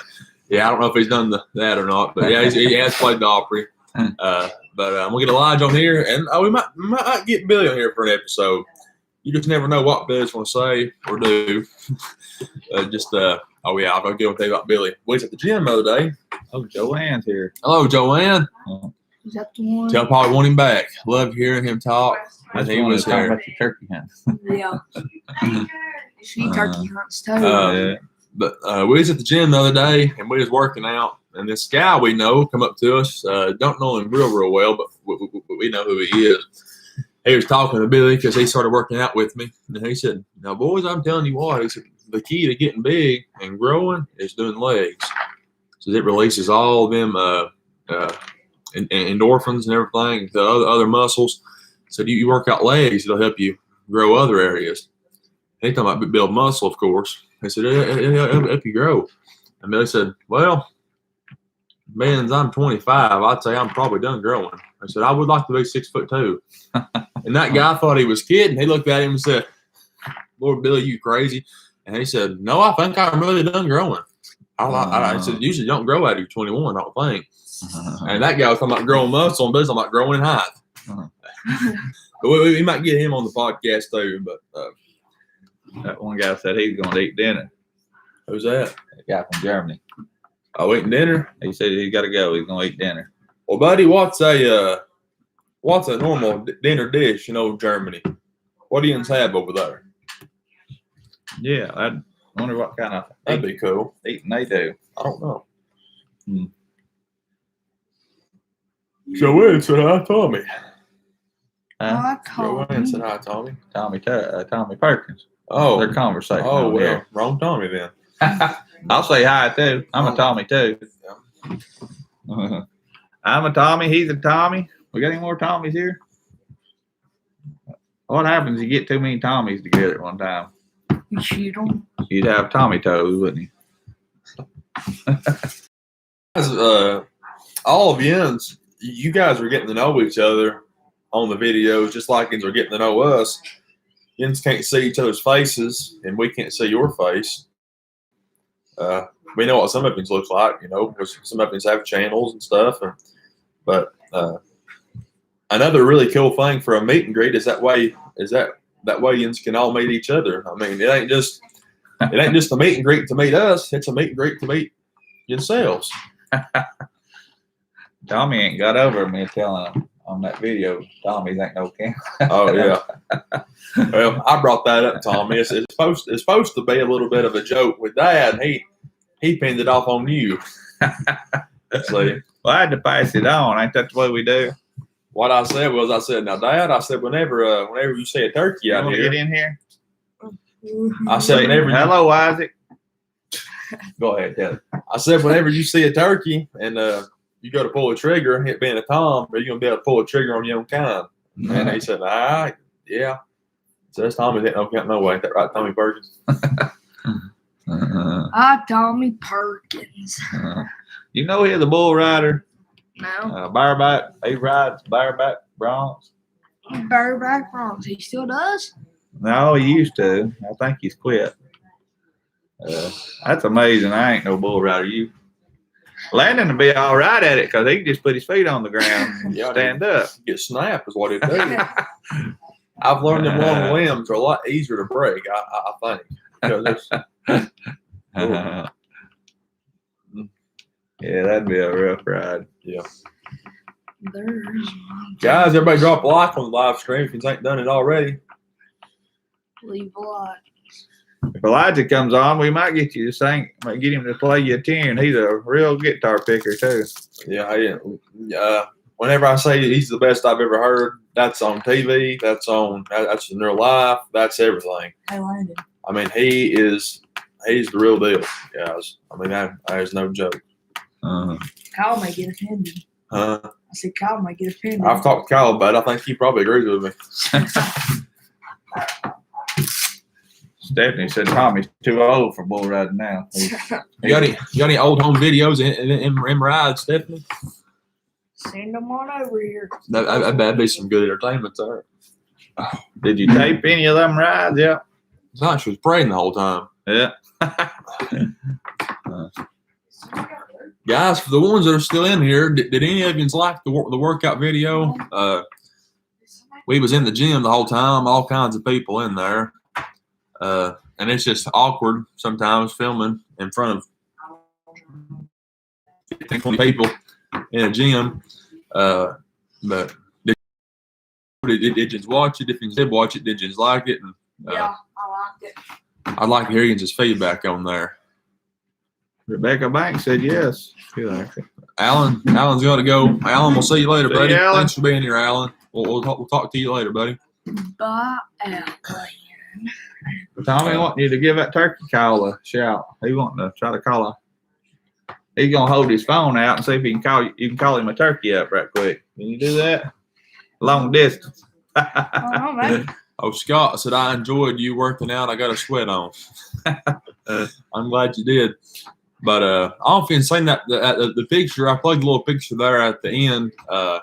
don't know if he's done that or not, but yeah, he has played the Opry. But we'll get Elijah on here, and we might get Billy on here for an episode. You just never know what Billy's going to say or do. I'll go get tell you about Billy. We was at the gym the other day. Oh, Joanne's here. Hello, Joanne. Is that the one? Tell Paul we want him back. Love hearing him talk. That's he was talking here. about the turkey hunt. Yeah. She turkey hunts too. Yeah. But we was at the gym the other day, and we was working out, and this guy we know come up to us. Don't know him real well, but we know who he is. He was talking to Billy because he started working out with me, and he said, "Now, boys, I'm telling you what. He said the key to getting big and growing is doing legs. So it releases all of them endorphins and everything, the other muscles. So you work out legs, it'll help you grow other areas." He talking about build muscle, of course. He said, it'll help you grow. And Billy said, well, man, I'm 25. I'd say I'm probably done growing. I said, I would like to be 6'2". And that guy thought he was kidding. He looked at him and said, Lord Billy, you crazy? And he said, no, I think I'm really done growing. I said, usually don't grow out of 21, I don't think. And that guy was talking about growing muscle, and Billy's talking about growing in height. But we might get him on the podcast too. But that one guy said he's going to eat dinner. Who's that? That guy from Germany. Oh, eating dinner? He said he's got to go. He's going to eat dinner. Well, buddy, what's a normal dinner dish in Germany? What do you have over there? Yeah, I wonder what kind of That'd be cool. eating they do. I don't know. Joanne said hi, Tommy. Joanne said hi, Tommy. Tommy Perkins. Oh, Their conversation. oh well, here. wrong Tommy then. I'll say hi too. I'm a Tommy too. I'm a Tommy. He's a Tommy. We got any more Tommies here? What happens if you get too many Tommies together at one time? You shoot them. You'd have Tommy toes, wouldn't you? All of you guys are getting to know each other on the videos, just like yins are getting to know us. Yins can't see each other's faces, and we can't see your face. We know what some of yins look like, because some of yins have channels and stuff. But another really cool thing for a meet and greet is that way yins can all meet each other. I mean, it ain't just a meet and greet to meet us. It's a meet and greet to meet yourselves. Tommy ain't got over me telling him on that video. Tommy's ain't no camera. Oh yeah. Well, I brought that up, Tommy. It's supposed to be a little bit of a joke with Dad. He pinned it off on you. See, Well, I had to pass it on. Ain't that the way we do? what I said was, now, Dad, I said, whenever you see a turkey You out want to here, get in here? I said, whenever you, Hello, Isaac. go ahead, Dad. I said, whenever you see a turkey and you go to pull a trigger, it being a tom, are you gonna be able to pull a trigger on your own kind? And he said, yeah. So that's Tommy didn't know count no way. That right, Tommy Perkins? Tommy Perkins. You know he's a bull rider. No. Bareback. He rides bareback broncs. Bareback Bronx. He still does? No, he used to. I think he's quit. That's amazing. I ain't no bull rider. Landon will be all right at it because he can just put his feet on the ground and stand up. Get snapped is what it does. I've learned them long limbs are a lot easier to break, I think. Because Yeah, that'd be a rough ride. yeah. There's Guys, everybody drop a like on the live stream if you ain't done it already. leave a lot. If Elijah comes on, we might get you to sing, might get him to play you a tune. He's a real guitar picker too. Yeah. Whenever I say he's the best I've ever heard, that's on TV, that's in real life, that's everything. Hey, Landon. I mean, he's the real deal, guys. I mean, that is no joke. Kyle might get offended. I I said Kyle might get offended. I've talked to Kyle about it. I think he probably agrees with me. Stephanie said Tommy's too old for bull riding now. You got any old home videos in rides, Stephanie? Send them on over here. That'd be some good entertainment there. Did you tape any of them rides? Yeah. No, she was praying the whole time. Yeah. Guys, for the ones that are still in here, did any of you like the workout video? We was in the gym the whole time, all kinds of people in there. And it's just awkward sometimes filming in front of 15, 20 people in a gym. But did you watch it? If you did watch it, did you like it? And, Yeah, I liked it. I'd like to hear your feedback on there. Rebecca Banks said yes. She liked it. Alan's got to go. Alan, we'll see you later, See buddy. you, Alan. Thanks for being here, Alan. We'll talk to you later, buddy. Bye, Alan. Tommy wanting you to give that turkey call a shout. He wanting to try to call her. He's gonna hold his phone out and see if he can call you. You can call him a turkey up right quick. Can you do that? Long distance. Oh, man. Oh, Scott said, I enjoyed you working out. I got a sweat on. I'm glad you did. But I don't know if you've seen that the picture. I plugged a little picture there at the end. I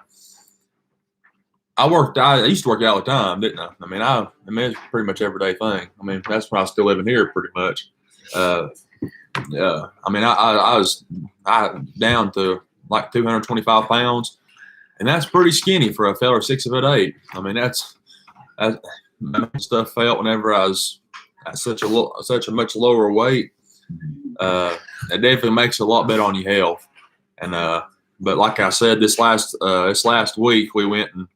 used to work out all the time, didn't I? I mean, it's pretty much everyday thing. I mean, that's when I was still living here pretty much. Yeah. I mean, I was down to like 225 pounds, and that's pretty skinny for a fella 6'8". I mean, that's stuff felt whenever I was at such a much lower weight. It definitely makes a lot better on your health. And but like I said, this last week we went and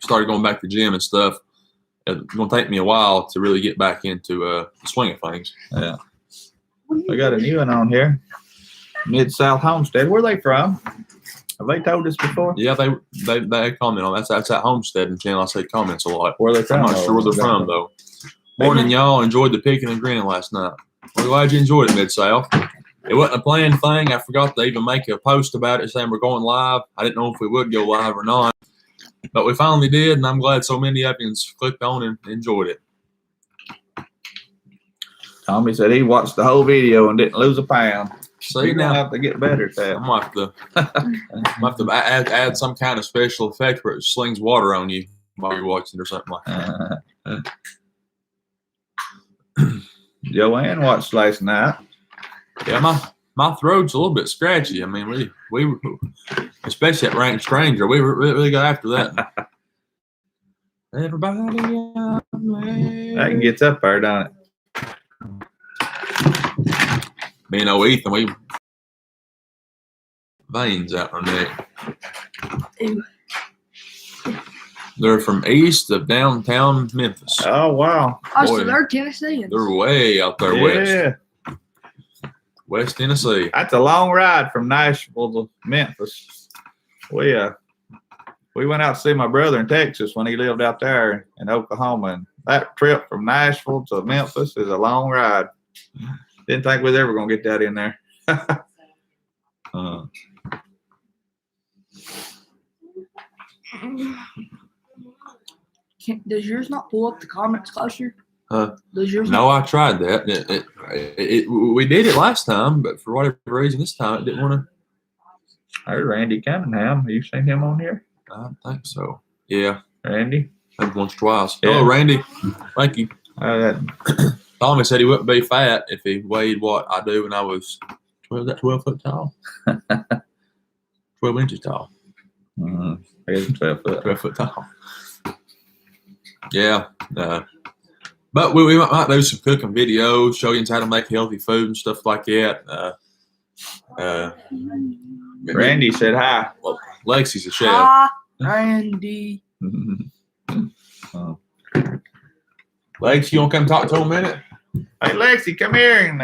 started going back to the gym and stuff. It's gonna take me a while to really get back into the swing of things. Yeah. We got a new one on here. Mid-South Homestead. Where are they from? Have they told us before? Yeah, they comment on that's that homestead and channel. I say comments a lot. Where are they from? I'm not sure where they're from though. Morning, y'all. Enjoyed the picking and grinning last night. We're glad you enjoyed it, Mid-South. It wasn't a planned thing. I forgot to even make a post about it saying we're going live. I didn't know if we would go live or not, but we finally did, and I'm glad so many of you clicked on and enjoyed it. Tommy said he watched the whole video and didn't lose a pound. See You're gonna now, have to get better at that. I'm gonna have to add some kind of special effect where it slings water on you while you're watching or something like that. Joanne watched last night. Yeah, my throat's a little bit scratchy. I mean, we especially at Rank Stranger, we really got after that. Everybody, That gets up there, don't it? me and Ethan, we veins out our neck. Ew. They're from east of downtown Memphis. Oh wow. Oh, Boy. so they're Tennesseans. They're way out there Yeah. west Tennessee. That's a long ride from Nashville to Memphis. We went out to see my brother in Texas when he lived out there in Oklahoma, and that trip from Nashville to Memphis is a long ride. Didn't think we was ever gonna get that in there. Does yours not pull up the comments closer? Does yours No, I tried that. We did it last time, but for whatever reason, this time it didn't want to. There's Randy Cunningham. Have you seen him on here? I don't think so. Yeah, Randy? I think once or twice. Yeah. Hello, Randy. Thank you. That Tommy said he wouldn't be fat if he weighed what I do when I was 12 foot tall. 12 inches tall. I guess 12 foot. 12 foot tall. Yeah. But we might do some cooking videos, show you how to make healthy food and stuff like that. Randy said hi. Well, Lexi's a chef. Hi, Randy. Lex, you want to come talk to him a minute? Hey, Lexi, come here and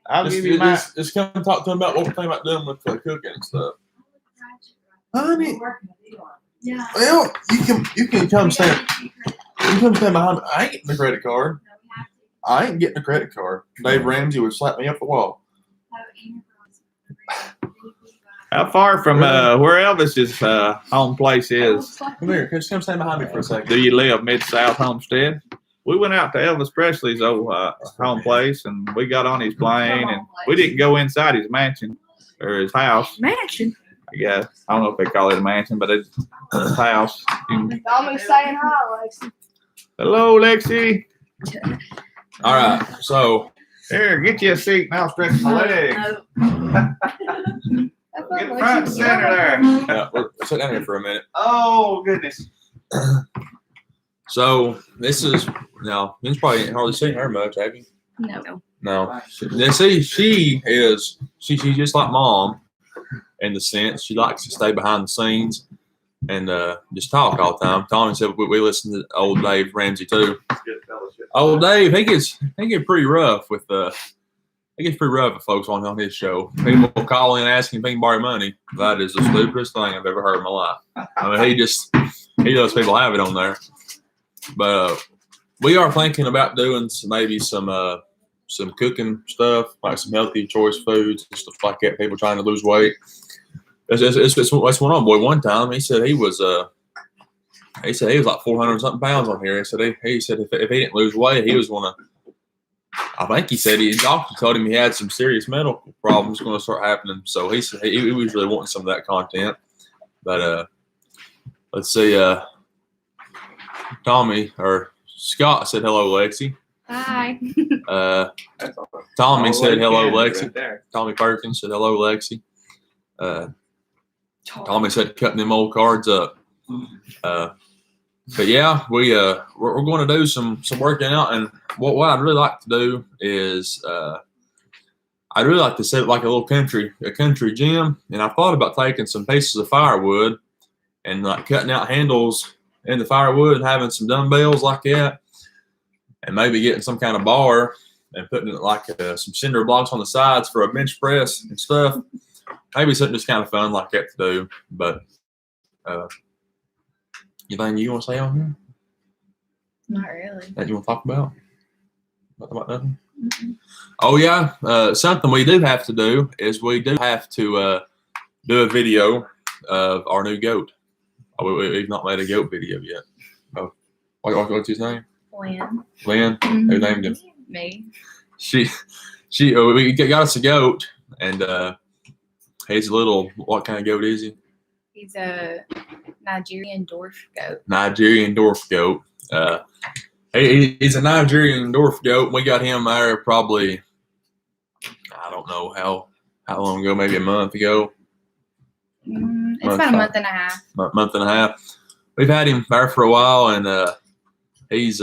I'll give you my. Just come talk to him about what we're thinking about doing with cooking and stuff. Honey, Yeah. well, you can come stand. You can come stand behind me. I ain't getting a credit card. I ain't getting a credit card. Dave Ramsey would slap me up the wall. How far from where Elvis's home place is? Come here, just come stand behind me for a second. Do you live Mid-South Homestead? We went out to Elvis Presley's old home place, and we got on his plane, and we didn't go inside his mansion or his house. Mansion. I guess I don't know if they call it a mansion, but it's his house. Tommy saying hi, Lexi. Hello, Lexi. All right, so Here, get you a seat, and I'll stretch my legs. Get front and center there. we'll sit down here for a minute. Oh goodness. So this is now. You've probably ain't hardly seen her much, have you? No. No. Now, see, she's just like Mom in the sense she likes to stay behind the scenes and just talk all the time. Tommy said we listen to old Dave Ramsey too. Old Dave, he gets pretty rough with folks on his show. People call in asking if he can borrow money. That is the stupidest thing I've ever heard in my life. I mean, he lets people have it on there. But we are thinking about doing some cooking stuff, like some healthy choice foods and stuff like that. People trying to lose weight. It's one on boy. One time he said he was like 400 something pounds on here. He said if he didn't lose weight, he was gonna. I think he said his doctor told him he had some serious medical problems going to start happening. So he said he was really wanting some of that content. But let's see. Tommy or Scott said hello, Lexi. Hi. Tommy said hello, Right Lexi. there. Tommy Perkins said hello, Lexi. Tommy said cutting them old cards up. But yeah, we're going to do some working out, and what I'd really like to do is I'd really like to set like a country gym, and I thought about taking some pieces of firewood and like cutting out handles in the firewood and having some dumbbells like that, and maybe getting some kind of bar and putting like some cinder blocks on the sides for a bench press and stuff. Maybe something just kind of fun like that to do. But anything you want to say on here? Not really. That you want to talk about? About nothing? Mm-mm. Oh yeah, something we do have to do is we do have to do a video of our new goat. We've not made a goat video yet. Oh, what's his name? When? Lynn. Who named him? Me. We got us a goat, and he's a little. What kind of goat is he? He's a Nigerian dwarf goat. Nigerian dwarf goat. He's a Nigerian dwarf goat. We got him there probably. I don't know how long ago. Maybe a month ago. It's about a month and a half. Month and a half. We've had him there for a while, and he's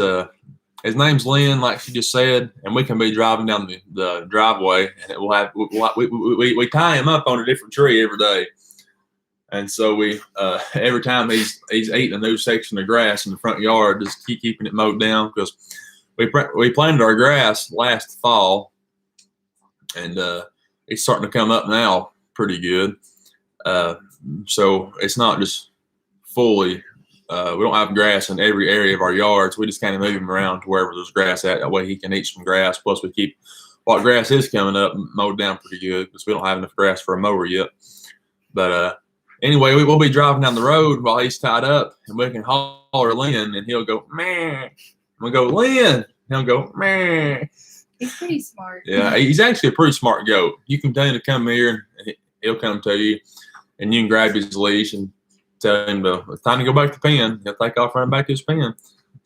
his name's Lynn, like she just said, and we can be driving down the driveway, and we tie him up on a different tree every day. And so we every time he's eating a new section of grass in the front yard, just keep keeping it mowed down because we planted our grass last fall, and it's starting to come up now pretty good. So it's not just fully. We don't have grass in every area of our yards. We just kind of move him around to wherever there's grass at. That way he can eat some grass. Plus we keep what grass is coming up mowed down pretty good because we don't have enough grass for a mower yet. But anyway, we'll be driving down the road while he's tied up, and we can holler Lynn, and he'll go, meh. We'll go, Lynn. He'll go, meh. He's pretty smart. Yeah, he's actually a pretty smart goat. You can tell him to come here, and he'll come to you, and you can grab his leash and tell him it's time to go back to the pen. He'll take off running back to his pen.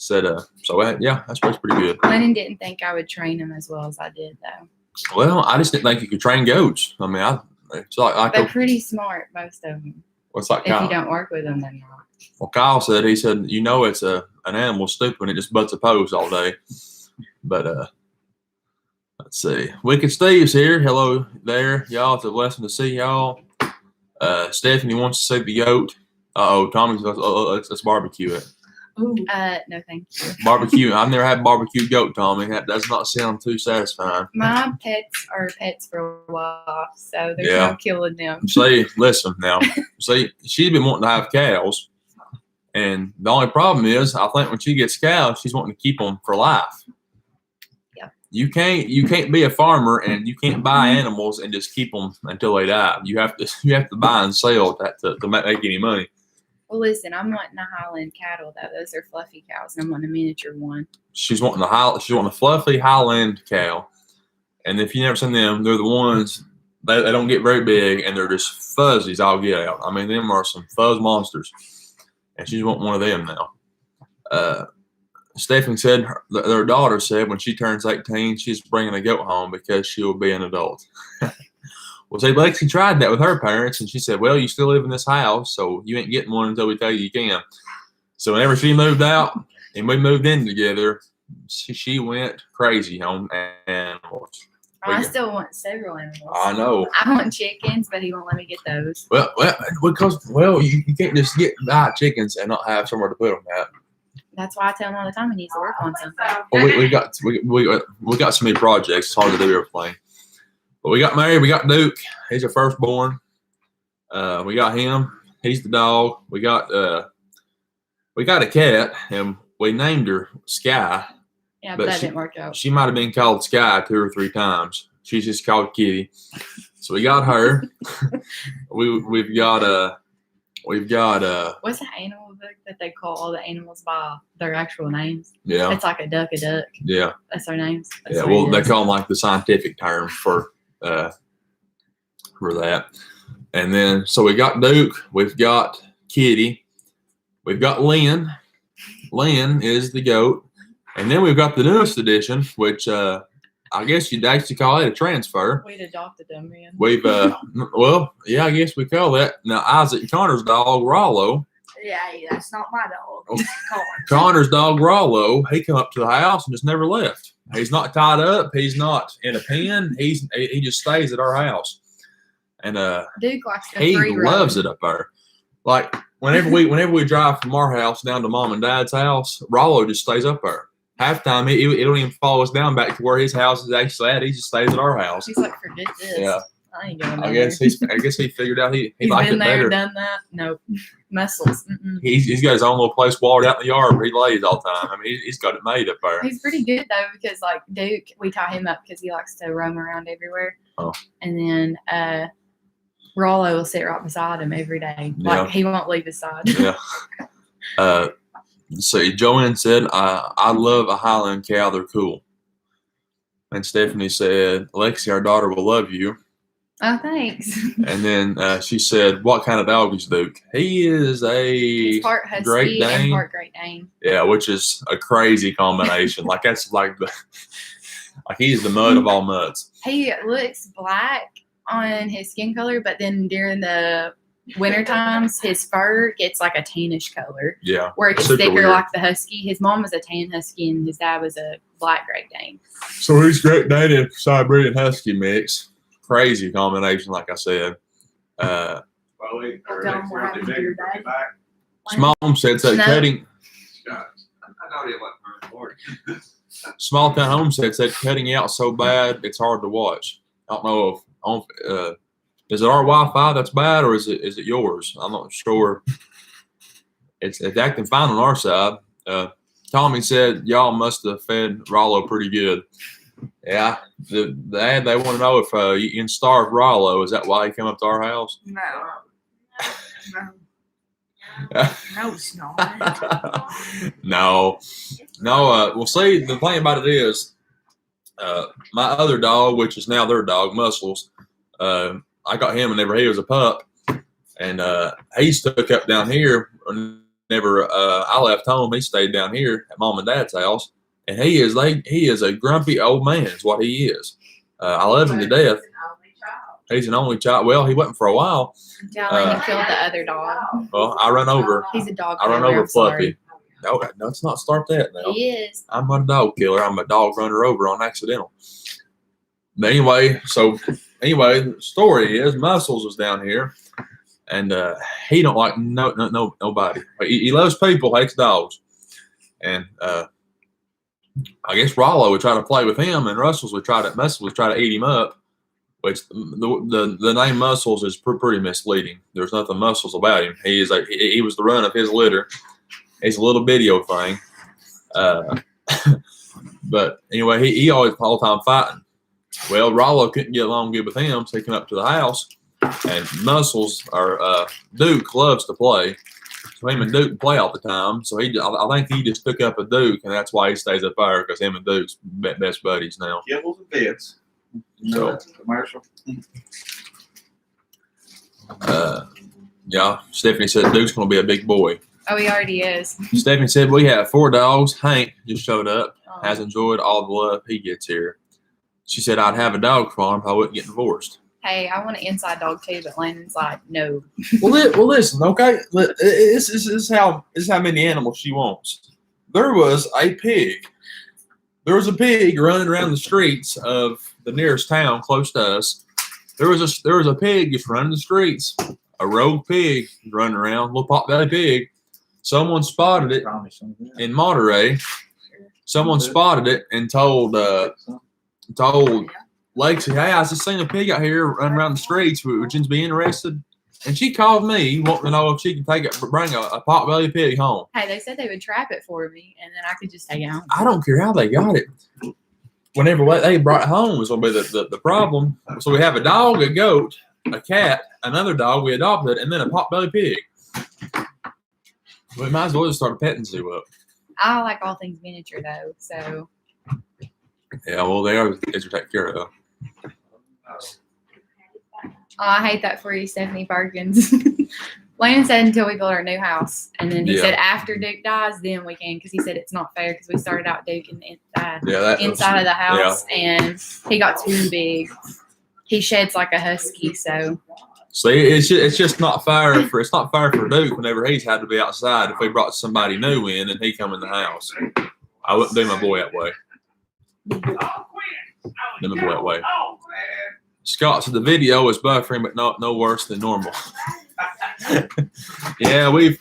Yeah, that's pretty good. Lennon didn't think I would train him as well as I did, though. Well, I just didn't think you could train goats. I mean, it's like They're pretty smart, most of them. What's like If Kyle? you don't work with them, they're not. Well, Kyle said, it's an animal stupid when it just butts a post all day. But let's see. Wicked Steve's here. Hello there, y'all. It's a blessing to see y'all. Stephanie wants to see the goat. Tommy's let's barbecue it. Ooh. No, thank you. Barbecue. I've never had barbecue goat, Tommy. That does not sound too satisfying. My pets are pets for a while, so there's Yeah. no killing them. See, listen now. See, she's been wanting to have cows, and the only problem is, I think when she gets cows, she's wanting to keep them for life. Yeah. You can't be a farmer and you can't buy animals and just keep them until they die. You have to buy and sell to make any money. Well, listen, I'm wanting a Highland cattle, though. Those are fluffy cows, and I'm wanting a miniature one. She's wanting a fluffy Highland cow, and if you never seen them, they're the ones they don't get very big and they're just fuzzies all get out. I mean, them are some fuzz monsters, and she's wanting one of them now. Stephanie said their daughter said when she turns 18, she's bringing a goat home because she will be an adult. Well, see, Lexi tried that with her parents, and she said, well, you still live in this house, so you ain't getting one until we tell you you can. So whenever she moved out and we moved in together, she went crazy on animals. I still want several animals. I know. I want chickens, but he won't let me get those. Well, because you can't just buy chickens and not have somewhere to put them at. That's why I tell him all the time he needs to work on something. Well, we got so many projects. It's hard to do everything. But we got married. We got Duke. He's our firstborn. We got him. He's the dog. We got a cat, and we named her Sky. Yeah, but that didn't work out. She might have been called Sky 2 or 3 times. She's just called Kitty. So we got her. we've got what's the animal book that they call all the animals by their actual names? Yeah. It's like a duck. Yeah. That's their names. That's Yeah. what Well, it they is. call them like the scientific term for that. And then so we got Duke. We've got Kitty. We've got Lynn. Lynn is the goat. And then we've got the newest edition, which I guess you'd actually call it a transfer. We'd adopted them, man. We've well, yeah, I guess we call that. Now Isaac Connor's dog Rollo. Yeah, that's not my dog. Connor's dog Rollo, he come up to the house and just never left. He's not tied up. He's not in a pen. He just stays at our house. And Duke likes the he free loves roam. it up there. Like whenever we drive from our house down to Mom and Dad's house, Rollo just stays up there. Half time he don't even follow us down back to where his house is actually at. He just stays at our house. He's like, forget this. Yeah. I ain't going I there. guess he figured out he He's liked it been there, better. done that. Nope. Muscles. Mm-mm. He's got his own little place walled out in the yard where he lays all the time. I mean, he's got it made up there. He's pretty good though because like Duke, we tie him up because he likes to roam around everywhere. Oh. And then Rollo will sit right beside him every day. Yeah. Like he won't leave his side. Yeah. See, Joanne said, I love a Highland cow. They're cool. And Stephanie said, Lexi, our daughter, will love you. Oh, thanks. And then she said, what kind of dog is Duke? He is a He's part Husky Great Dane. and part Great Dane. Yeah, which is a crazy combination. Like that's like he's the mud of all muds. He looks black on his skin color, but then during the winter times, his fur gets like a tannish color. Yeah. Where it gets Super thicker weird. like the Husky. His mom was a tan Husky and his dad was a black Great Dane. So he's Great Dane and Siberian Husky mix. Crazy combination, like I said. Don't worry, you do that. Small homestead said No. cutting. Small town homestead said cutting out so bad it's hard to watch. I don't know if is it our Wi-Fi that's bad or is it yours? I'm not sure. It's acting fine on our side. Tommy said y'all must have fed Rollo pretty good. Yeah, the ad they want to know if you can starve Rollo. Is that why he came up to our house? No. No, it's not. No. Well, see, the thing about it is, my other dog, which is now their dog, Muscles. I got him whenever he was a pup, and he stuck up down here. Whenever I left home, he stayed down here at Mom and Dad's house, and he is a grumpy old man. Is what he is. I love him to death. He's an only child. Well, he wasn't for a while. Jolene killed the other dog. Well, I run over. He's a dog I run killer, over I'm sorry. Fluffy. No, let's not start that now. He is. I'm a dog killer. I'm a dog runner over on accidental. But anyway, the story is Muscles was down here, and he don't like nobody. He loves people, hates dogs, and I guess Rollo would try to play with him, and Muscles would try to eat him up. Which the name Muscles is pretty misleading. There's nothing Muscles about him. He was the run of his litter. He's a little video thing. But anyway, he always all the time fighting. Well, Rollo couldn't get along good with him, so he came up to the house. And Muscles or Duke loves to play. So him and Duke play all the time. So I think he just took up a Duke, and that's why he stays up there, because him and Duke's best buddies now. Kibbles and bits. So Commercial. Yeah, Stephanie said Duke's gonna be a big boy. Oh, he already is. Stephanie said we have 4 dogs. Hank just showed up. Oh. Has enjoyed all the love he gets here. She said I'd have a dog farm if I wouldn't get divorced. Hey, I want an inside dog too, but Landon's like, no. Well, listen, okay. This is how many animals she wants. There was a pig. There was a pig running around the streets of the nearest town close to us. There was a pig just running the streets. A rogue pig running around, little pot-bellied pig. Someone spotted it in Monterey. Someone spotted it and told Lexi, hey, I just seen a pig out here running around the streets. Would you be interested? And she called me, wanting to know if she can bring a pot-bellied pig home. Hey, they said they would trap it for me, and then I could just take it home. I don't care how they got it. Whenever they brought it home was going to be the problem. So we have a dog, a goat, a cat, another dog we adopted, and then a pot-bellied pig. We might as well just start a petting zoo up. I like all things miniature, though, so. Yeah, well, they are easy to take care of. Oh, I hate that for you, Stephanie Perkins. Landon said until we build our new house. And then he said after Duke dies, then we can, because he said it's not fair because we started out Duke in the inside of the house, and he got too big. He sheds like a husky, so. See, it's just not fair for Duke whenever he's had to be outside. If we brought somebody new in and he come in the house, I wouldn't do my boy that way. Scott said the video is buffering, but no worse than normal. Yeah, we've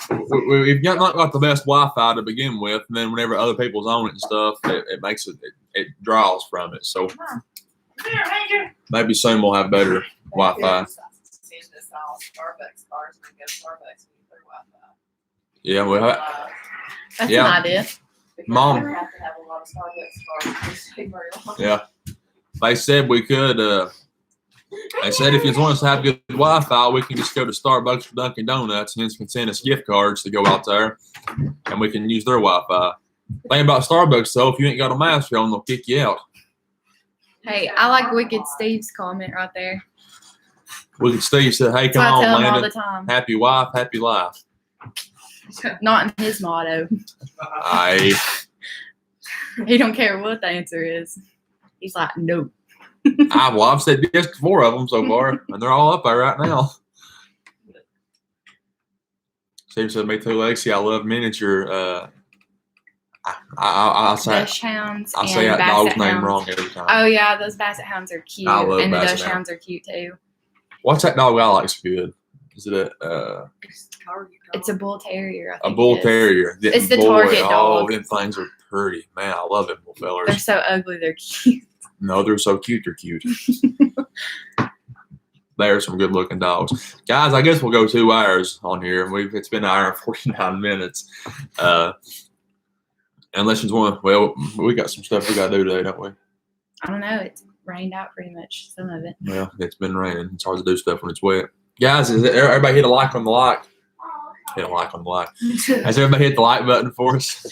not got the best Wi-Fi to begin with, and then whenever other people's on it and stuff, it makes it draws from it. So maybe soon we'll have better Wi-Fi. Yeah, well, That's an idea. Mom. Yeah. They said we could. They said if you want us to have good Wi-Fi, we can just go to Starbucks or Dunkin' Donuts and can send us gift cards to go out there, and we can use their Wi-Fi. Thing about Starbucks though, if you ain't got a mask on, they'll kick you out. Hey, I like Wicked Steve's comment right there. Wicked Steve said, "Hey, That's come what I on, tell him all Landon. the time. Happy wife, happy life." Not in his motto. He don't care what the answer is. He's like, no. I've said yes to 4 of them so far, and they're all up there right now. Steve said, "Me too, Lexi. I love miniature." I say Dutch hounds. I say that dog's name wrong every time. Oh yeah, those basset hounds are cute, I love and the basset Dutch hounds. hounds are cute too. What's that dog I like's good? Is it a It's a bull terrier. I a think bull it is. terrier? It's the Boy, target oh, dog. them things are pretty. Man, I love them little fellers. They're so ugly. They're cute. No, they're so cute. They're cute. They're some good looking dogs. Guys, I guess we'll go 2 hours on here. It's been an hour and 49 minutes. Unless you want, well, we got some stuff we got to do today, don't we? I don't know. It's rained out pretty much, some of it. Yeah, it's been raining. It's hard to do stuff when it's wet. Guys, everybody hit a like on the like? Hit a like on the like. Has everybody hit the like button for us?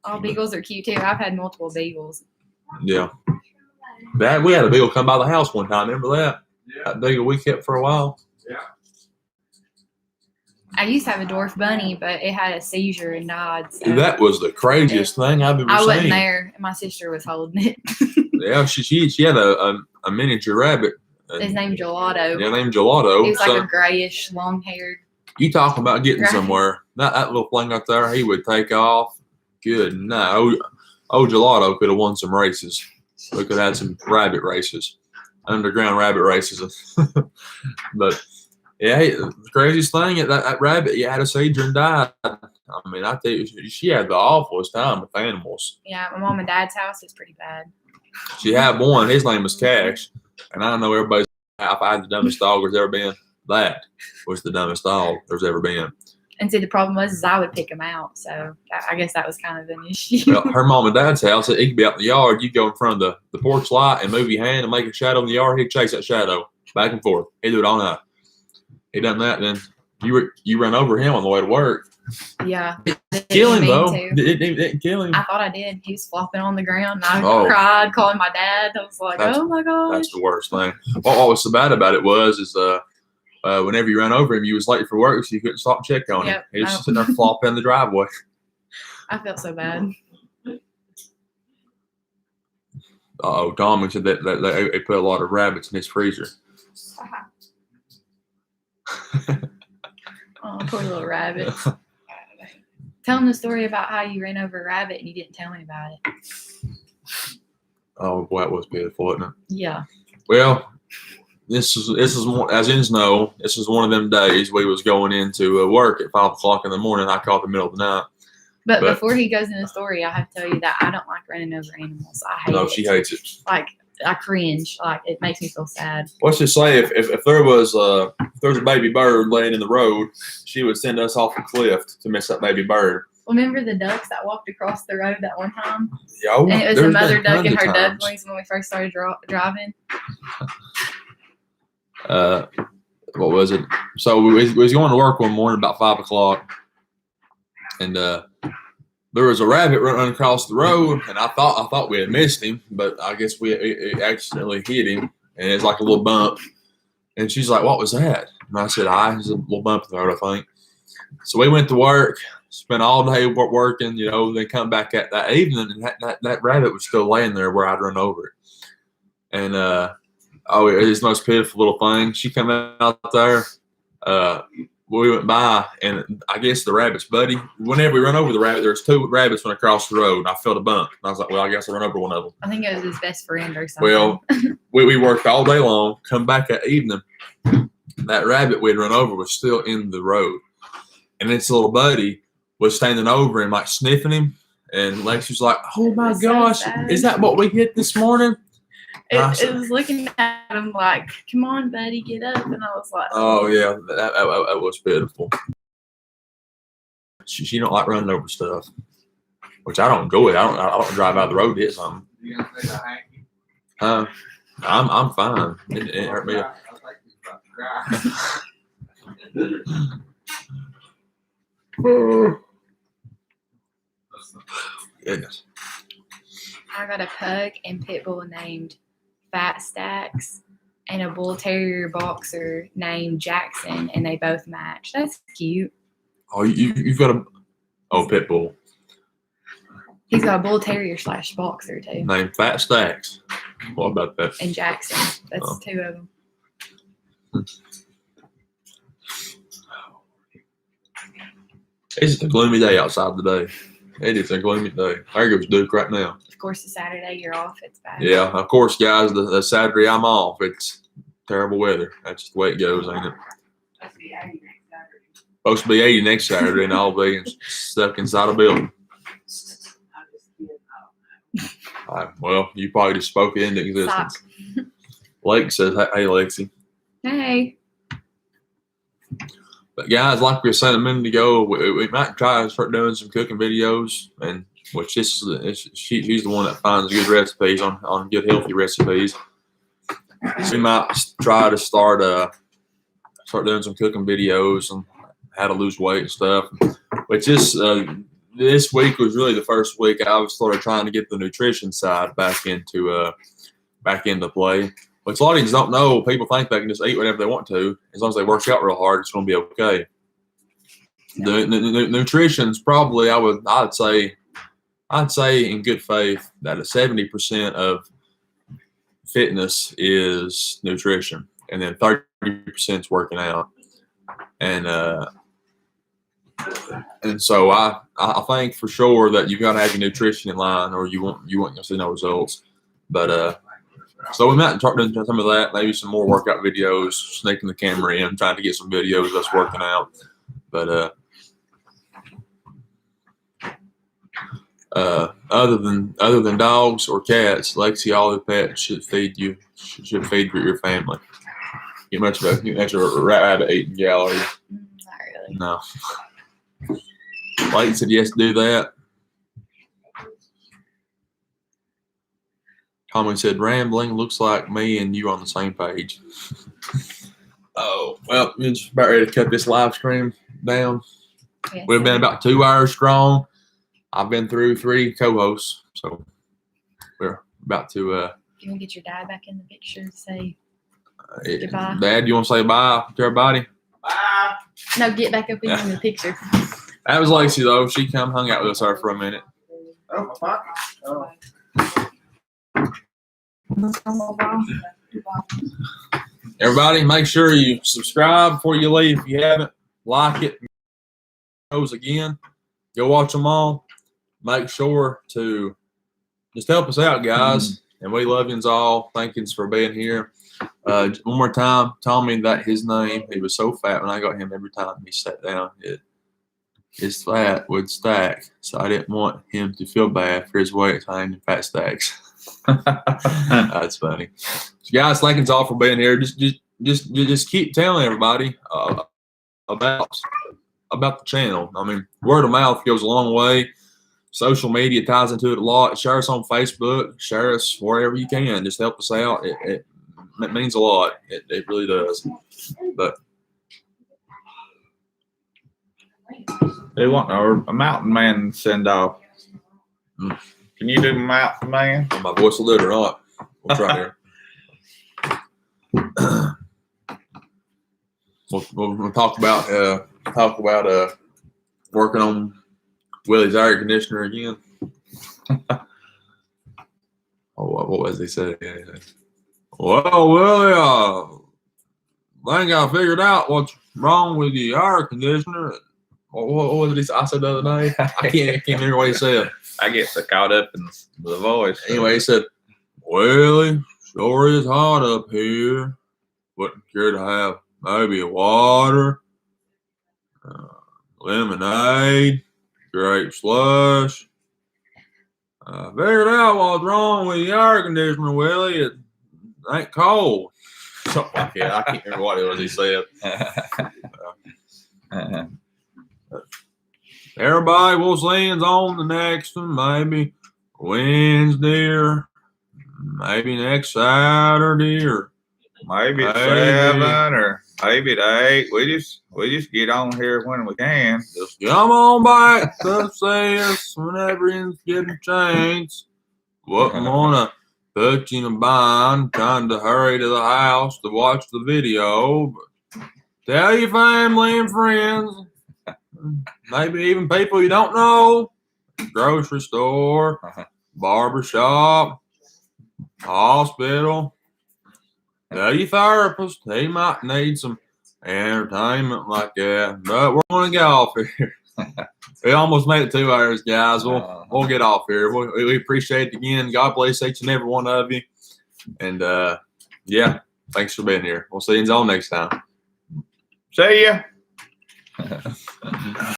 All beagles are cute too. I've had multiple beagles. Yeah. We had a beagle come by the house one time. Remember that? Yeah. That beagle we kept for a while. Yeah. I used to have a dwarf bunny, but it had a seizure and died. So That was the craziest thing I've ever seen. I wasn't there. And my sister was holding it. Yeah, she had a miniature rabbit. His name's Gelato. Yeah, named Gelato. He was like a grayish, long-haired. You talking about getting Right. somewhere? That little thing out there, he would take off. Good night. Oh, Gelato could have won some races. We could have had some rabbit races, underground rabbit races. But yeah, the craziest thing, that rabbit, you had a seizure and died. I mean, I tell you, she had the awfulest time with animals. Yeah, my mom and dad's house is pretty bad. She had one. His name was Cash, and I don't know everybody's. If I had the dumbest dog there's ever been, that was the dumbest dog there's ever been. And see, the problem was is I would pick him out, so I guess that was kind of an issue. Well, her mom and dad's house, he could be out in the yard. You go in front of the porch light and move your hand and make a shadow in the yard. He'd chase that shadow back and forth. He'd do it all night. He done that, then you run over him on the way to work. Yeah. Kill him Didn't though. mean It didn't kill him. I thought I did. He was flopping on the ground. And I Oh. cried, calling my dad. I was like, oh my gosh. That's the worst thing. What was so bad about it was whenever you ran over him, you was late for work, so you couldn't stop and check on him. Yep. He was just sitting there flopping in the driveway. I felt so bad. Tommy said that they put a lot of rabbits in his freezer. Oh, poor little rabbit. Tell him the story about how you ran over a rabbit and you didn't tell me about it. Oh boy, that was beautiful, wasn't it? Yeah. Well, this is one, as you know, this is one of them days we was going into work at 5 o'clock in the morning. I caught the middle of the night. But before he goes into the story, I have to tell you that I don't like running over animals. I hate it. No, she hates it. Like, I cringe. Like, it makes me feel sad. Let's just say if there was a baby bird laying in the road, she would send us off a cliff to miss that baby bird. Remember the ducks that walked across the road that one time? Yo, And it was a there's mother been duck and tons her of times. ducklings when we first started driving. What was it? So we was going to work one morning about 5 o'clock, and there was a rabbit running across the road, and I thought we had missed him, but I guess we accidentally hit him, and it's like a little bump. And she's like, "What was that?" And I said, "It's a little bump in the road, I think." So we went to work, spent all day working, then come back at that evening, and that rabbit was still laying there where I'd run over it. And it's the most pitiful little thing. She come out there. We went by, and I guess the rabbit's buddy. Whenever we run over the rabbit, there's 2 rabbits went across the road. And I felt a bump. And I was like, well, I guess I run over one of them. I think it was his best friend or something. Well, we worked all day long, come back that evening. That rabbit we'd run over was still in the road. And its little buddy was standing over him, like sniffing him. And Lexi was like, oh my gosh, is that what we hit this morning? It was looking at him like, come on, buddy, get up. And I was like, oh, yeah, that was pitiful. She don't like running over stuff, which I don't go with. I don't drive out the road to hit something. You gonna say that, Hanky? I'm fine. It hurt me. I think he's about to cry. Goodness. I got a pug and pit bull named Fat Stacks and a bull terrier boxer named Jackson, and they both match. That's cute. Oh, you've got a pit bull He's got a bull terrier / boxer too. named Fat Stacks. What about that? And Jackson. That's Oh. 2 of them. It's a gloomy day outside today. It is a gloomy day. There goes Duke right now. Of course, the Saturday you're off, it's bad. Yeah, of course, guys. The Saturday I'm off. It's terrible weather. That's just the way it goes, ain't it? Supposed to be 80 next Saturday, and I'll be stuck inside a building. All right, well, you probably just spoke it into existence. Lake says, "Hey, Lexi." Hey. But guys, like we were saying a minute ago, we might try to start doing some cooking videos, and which she's the one that finds good recipes on good healthy recipes. So we might try to start doing some cooking videos and how to lose weight and stuff. Which is this week was really the first week I was sort of trying to get the nutrition side back into play. Which a lot of you don't know. People think they can just eat whatever they want to. As long as they work out real hard, it's going to be okay. The nutrition's probably, I'd say in good faith that 70% of fitness is nutrition, and then 30% is working out. And so I think for sure that you've got to have your nutrition in line, or you won't see no results. But so we might talk about some of that, maybe some more workout videos, sneaking the camera in, trying to get some videos of us working out. But other than dogs or cats, Lexi, all the pets should feed your family. Get much of a rabbit eating gallery. Not really. No. Lexi said yes to do that. Tommy said, "Rambling looks like me and you on the same page." Oh, well, we're just about ready to cut this live stream down. Yes, We've been about 2 hours strong. I've been through 3 co-hosts, so we're about to. Can we get your dad back in the picture and say goodbye? Dad, you want to say bye to everybody? Bye. No, get back up in the picture. That was Lacey, though. She come hung out with us there for a minute. Oh, my pocket. Oh. Everybody, make sure you subscribe before you leave. If you haven't, like it. Those again, go watch them all. Make sure to just help us out, guys. And we love yous all. Thank yous for being here. One more time, Tommy, that his name. He was so fat when I got him every time he sat down. His fat would stack, so I didn't want him to feel bad for his weight time and fat stacks. That's funny. So guys, thank yous all for being here. Just keep telling everybody about the channel. I mean, word of mouth goes a long way. Social media ties into it a lot. Share us on Facebook. Share us wherever you can. Just help us out. It means a lot. It really does. But They want a mountain man send off. Can you do mountain man? my voice will do it or not. We'll try here. We'll talk about working on Willie's air conditioner again. What was he saying? Well, Willie, I think I figured out what's wrong with the air conditioner. What was it he said? I said the other day? I can't remember what he said. I get so caught up in the voice. Anyway, he said, "Willie, sure is hot up here. Wouldn't care to have maybe water, lemonade, grape slush. I figured out what's wrong with the air conditioner, Willie. It ain't cold." Something like that. I can't remember what it was he said. Everybody will see us on the next one, maybe Wednesday or maybe next Saturday or Maybe at 7 or maybe at 8. We just get on here when we can. just come on back to see us whenever you get a chance. Wouldn't want to put you in a bind trying to hurry to the house to watch the video, but tell your family and friends, maybe even people you don't know, grocery store, barbershop, hospital. Tell your therapist he might need some entertainment like that. But we're going to get off here. We almost made it 2 hours, guys. We'll get off here. We appreciate it again. God bless each and every one of you. And yeah, Thanks for being here. We'll see you all next time. See ya.